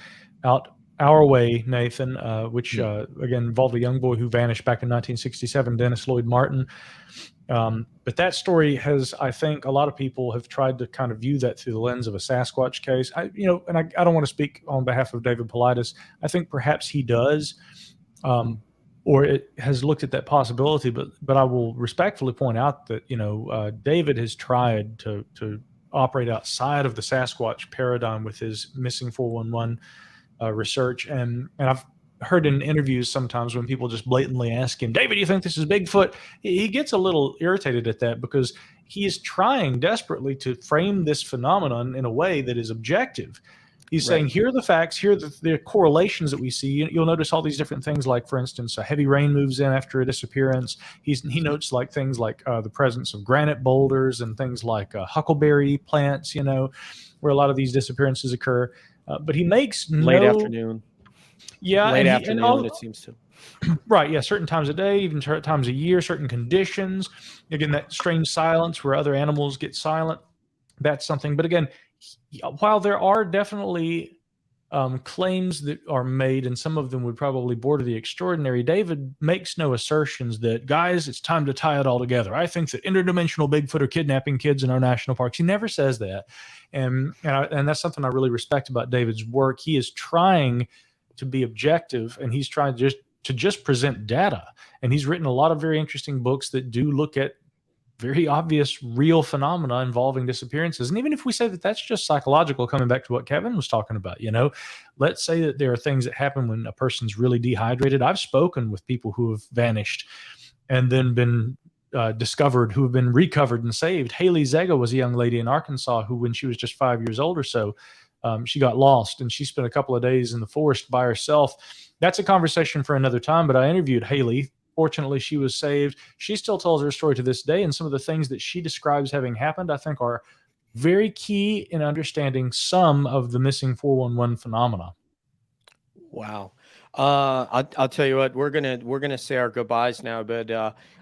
Speaker 5: out our way, Nathan, which again involved a young boy who vanished back in 1967, Dennis Lloyd Martin. But that story has, I think, a lot of people have tried to kind of view that through the lens of a Sasquatch case. I don't want to speak on behalf of David Paulides. I think perhaps he does, or it has looked at that possibility. But I will respectfully point out that David has tried to operate outside of the Sasquatch paradigm with his Missing 411. Research, and I've heard in interviews sometimes when people just blatantly ask him, David, do you think this is Bigfoot? He gets a little irritated at that because he is trying desperately to frame this phenomenon in a way that is objective. He's saying, here are the facts, here are the correlations that we see. You'll notice all these different things, like, for instance, a heavy rain moves in after a disappearance. He notes like things like the presence of granite boulders and things like huckleberry plants, where a lot of these disappearances occur. But he makes
Speaker 1: late afternoon.
Speaker 5: Yeah.
Speaker 1: Late afternoon, it seems to.
Speaker 5: Right. Yeah. Certain times of day, even certain times of year, certain conditions. Again, that strange silence where other animals get silent. That's something. But again, while there are definitely claims that are made, and some of them would probably border the extraordinary, David makes no assertions that, guys, it's time to tie it all together. I think that interdimensional Bigfoot are kidnapping kids in our national parks. He never says that. And that's something I really respect about David's work. He is trying to be objective, and he's trying to just present data. And he's written a lot of very interesting books that do look at very obvious real phenomena involving disappearances. And even if we say that that's just psychological, coming back to what Kevin was talking about, let's say that there are things that happen when a person's really dehydrated. I've spoken with people who have vanished and then been discovered, who have been recovered and saved. Haley Zega was a young lady in Arkansas who, when she was just 5 years old or so, she got lost and she spent a couple of days in the forest by herself. That's a conversation for another time, but I interviewed Haley. Fortunately, she was saved. She still tells her story to this day, and some of the things that she describes having happened, I think, are very key in understanding some of the Missing 411 phenomena.
Speaker 1: Wow. I'll tell you what, we're gonna say our goodbyes now, but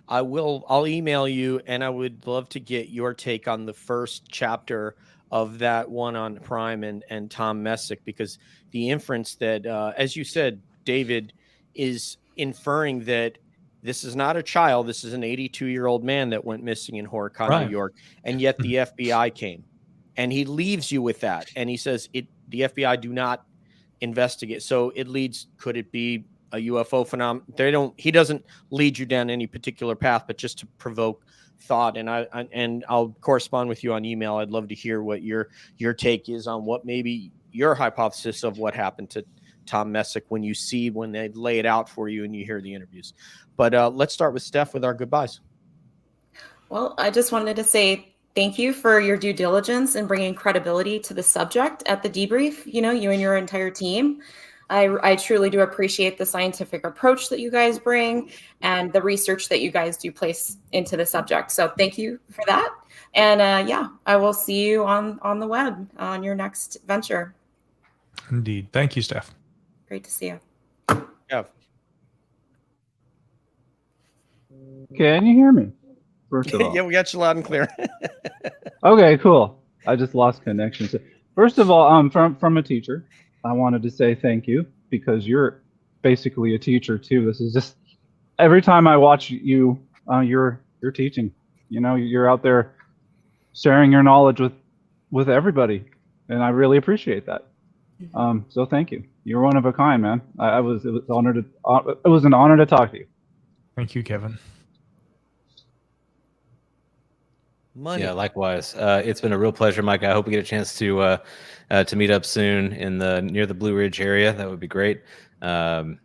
Speaker 1: I'll email you, and I would love to get your take on the first chapter of that one on Prime and Tom Messick, because the inference that, as you said, David, is inferring that this is not a child. This is an 82-year-old man that went missing in Horicon,
Speaker 5: Right.
Speaker 1: New York. And yet the FBI came, and he leaves you with that. And he says the FBI do not investigate. So it leads, could it be a UFO phenomenon? He doesn't lead you down any particular path, but just to provoke thought. And I'll correspond with you on email. I'd love to hear what your take is on what maybe your hypothesis of what happened to Tom Messick when they lay it out for you and you hear the interviews. But let's start with Steph with our goodbyes.
Speaker 4: Well, I just wanted to say thank you for your due diligence and bringing credibility to the subject at the debrief, you and your entire team. I truly do appreciate the scientific approach that you guys bring and the research that you guys do place into the subject. So thank you for that. And I will see you on the web on your next venture.
Speaker 5: Indeed. Thank you, Steph.
Speaker 4: Great to see you.
Speaker 1: Yeah.
Speaker 3: Can you hear me? First of all.
Speaker 1: Yeah, we got you loud and clear.
Speaker 3: Okay, cool. I just lost connection. So, first of all, from a teacher, I wanted to say thank you, because you're basically a teacher too. This is just every time I watch you, you're teaching. You're out there sharing your knowledge with everybody, and I really appreciate that. So thank you. You're one of a kind, man. It was an honor to talk to you.
Speaker 5: Thank you, Kevin.
Speaker 1: Money.
Speaker 2: Yeah, likewise. It's been a real pleasure, Mike. I hope we get a chance to meet up soon near the Blue Ridge area. That would be great. And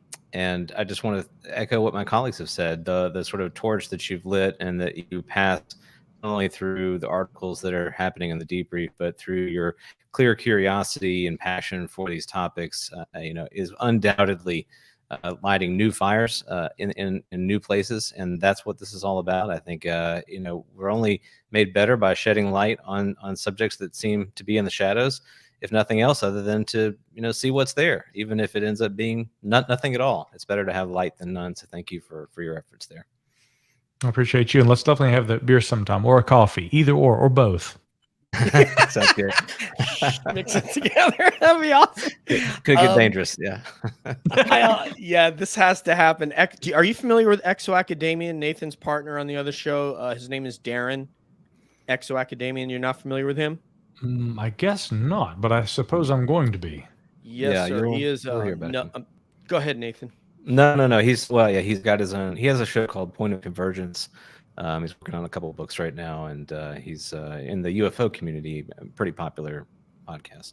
Speaker 2: I just want to echo what my colleagues have said. The sort of torch that you've lit and that you passed, not only through the articles that are happening in the debrief, but through your clear curiosity and passion for these topics, is undoubtedly lighting new fires in new places, and that's what this is all about. I think we're only made better by shedding light on subjects that seem to be in the shadows, if nothing else, other than to see what's there, even if it ends up being nothing at all. It's better to have light than none. So thank you for your efforts there.
Speaker 5: I appreciate you, and let's definitely have that beer sometime, or a coffee, either or both.
Speaker 2: Sounds good.
Speaker 1: Mix it together. That'd be awesome.
Speaker 2: Could get dangerous. Yeah.
Speaker 1: Yeah, this has to happen. Are you familiar with Exo-Academian, Nathan's partner on the other show? His name is Darren. Exo-Academian. You're not familiar with him?
Speaker 5: I guess not, but I suppose I'm going to be.
Speaker 1: Yes, sir. He is.
Speaker 2: You'll hear about him.
Speaker 1: Go ahead, Nathan.
Speaker 2: No. He's got his own. He has a show called Point of Convergence. He's working on a couple of books right now, and he's in the UFO community, a pretty popular podcast.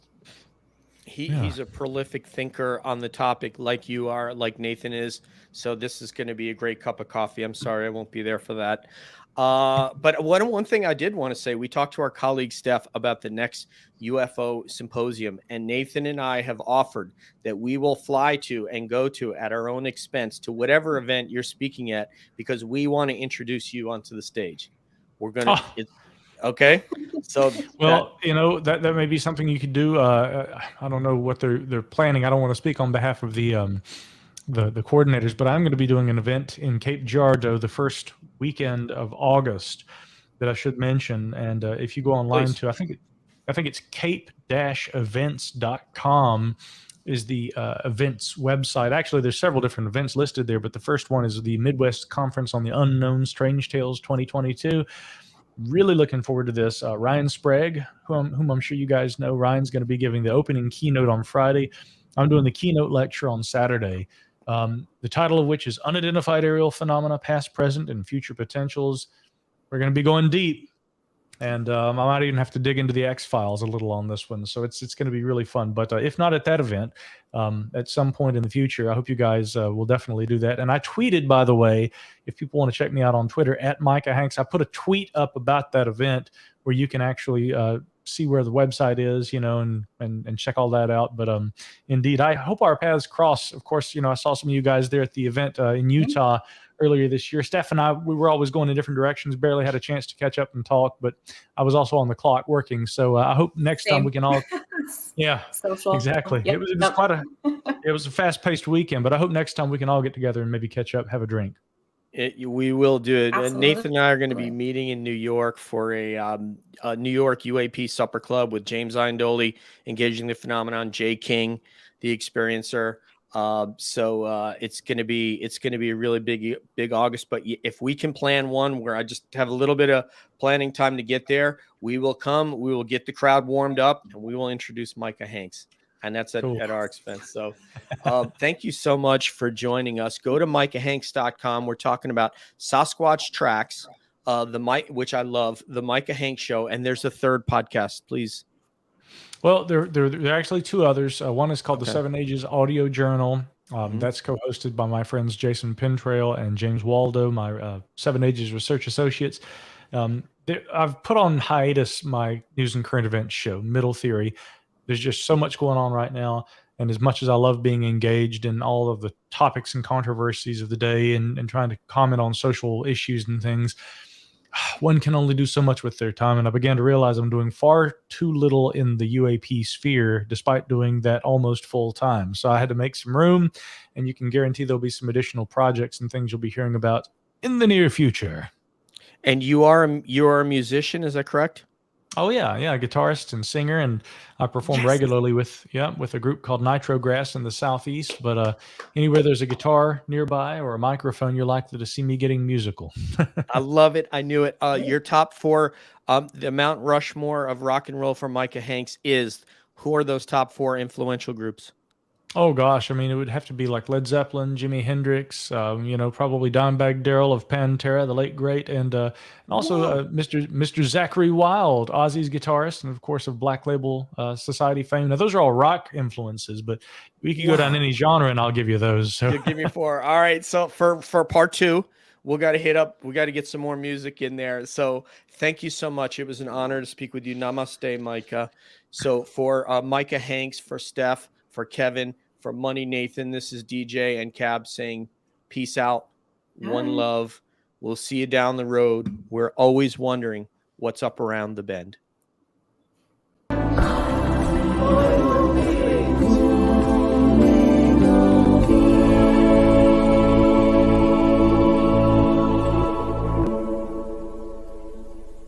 Speaker 1: He's a prolific thinker on the topic, like you are, like Nathan is. So this is going to be a great cup of coffee. I'm sorry I won't be there for that. But one thing I did want to say, we talked to our colleague Steph about the next UFO symposium, and Nathan and I have offered that we will fly to and go to at our own expense to whatever event you're speaking at, because we want to introduce you onto the stage. We're going to, okay. So,
Speaker 5: that may be something you could do. I don't know what they're planning. I don't want to speak on behalf of the coordinators, but I'm going to be doing an event in Cape Girardeau the first weekend of August that I should mention. And if you go online to, I think it's cape-events.com is the events website. Actually, there's several different events listed there, but the first one is the Midwest Conference on the Unknown Strange Tales 2022. Really looking forward to this. Ryan Sprague, whom I'm sure you guys know, Ryan's going to be giving the opening keynote on Friday. I'm doing the keynote lecture on Saturday. The title of which is Unidentified Aerial Phenomena, Past, Present, and Future Potentials. We're going to be going deep, and I might even have to dig into the X-Files a little on this one, so it's going to be really fun. But if not at that event, at some point in the future, I hope you guys will definitely do that. And I tweeted, by the way, if people want to check me out on Twitter, at Micah Hanks, I put a tweet up about that event where you can actually see where the website is, and check all that out. But indeed, I hope our paths cross. Of course, I saw some of you guys there at the event in Utah earlier this year. Steph and I, we were always going in different directions, barely had a chance to catch up and talk, but I was also on the clock working. So I hope next time we can all,
Speaker 4: social.
Speaker 5: Exactly.
Speaker 4: Yep.
Speaker 5: It was a fast-paced weekend, but I hope next time we can all get together and maybe catch up, have a drink.
Speaker 1: We will do it.
Speaker 4: Absolutely.
Speaker 1: Nathan and I are going to be meeting in New York for a New York UAP supper club with James Iandoli, Engaging the Phenomenon, Jay King, the Experiencer. So it's going to be a really big August. But if we can plan one where I just have a little bit of planning time to get there, we will come. We will get the crowd warmed up, and we will introduce Micah Hanks. And that's at our expense. So thank you so much for joining us. Go to micahhanks.com. We're talking about Sasquatch tracks, which I love, the Micah Hanks Show. And there's a third podcast, please.
Speaker 5: Well, there are actually two others. One is called the 7 Ages Audio Journal. That's co-hosted by my friends Jason Pentrail and James Waldo, my 7 Ages research associates. I've put on hiatus my news and current events show, Middle Theory. There's just so much going on right now. And as much as I love being engaged in all of the topics and controversies of the day and trying to comment on social issues and things, one can only do so much with their time. And I began to realize I'm doing far too little in the UAP sphere, despite doing that almost full time. So I had to make some room, and you can guarantee there'll be some additional projects and things you'll be hearing about in the near future.
Speaker 1: And you are a musician, is that correct?
Speaker 5: Oh yeah, guitarist and singer, and I perform regularly with a group called Nitrograss in the Southeast. But anywhere there's a guitar nearby or a microphone, you're likely to see me getting musical.
Speaker 1: I love it. I knew it. Your top four, the Mount Rushmore of rock and roll for Micah Hanks is. Who are those top four influential groups?
Speaker 5: Oh gosh, I mean, it would have to be like Led Zeppelin, Jimi Hendrix, probably Dimebag Darrell of Pantera, the late great, and also Mr. Zachary Wilde, Ozzy's guitarist, and of course of Black Label Society fame. Now those are all rock influences, but we could go down any genre, and I'll give you those. So
Speaker 1: give me four. All right, so for part two, we got to get some more music in there. So thank you so much. It was an honor to speak with you. Namaste, Micah. So for Micah Hanks, for Steph, for Kevin, for Money Nathan, this is DJ and Cab saying peace out, one love. We'll see you down the road. We're always wondering what's up around the bend.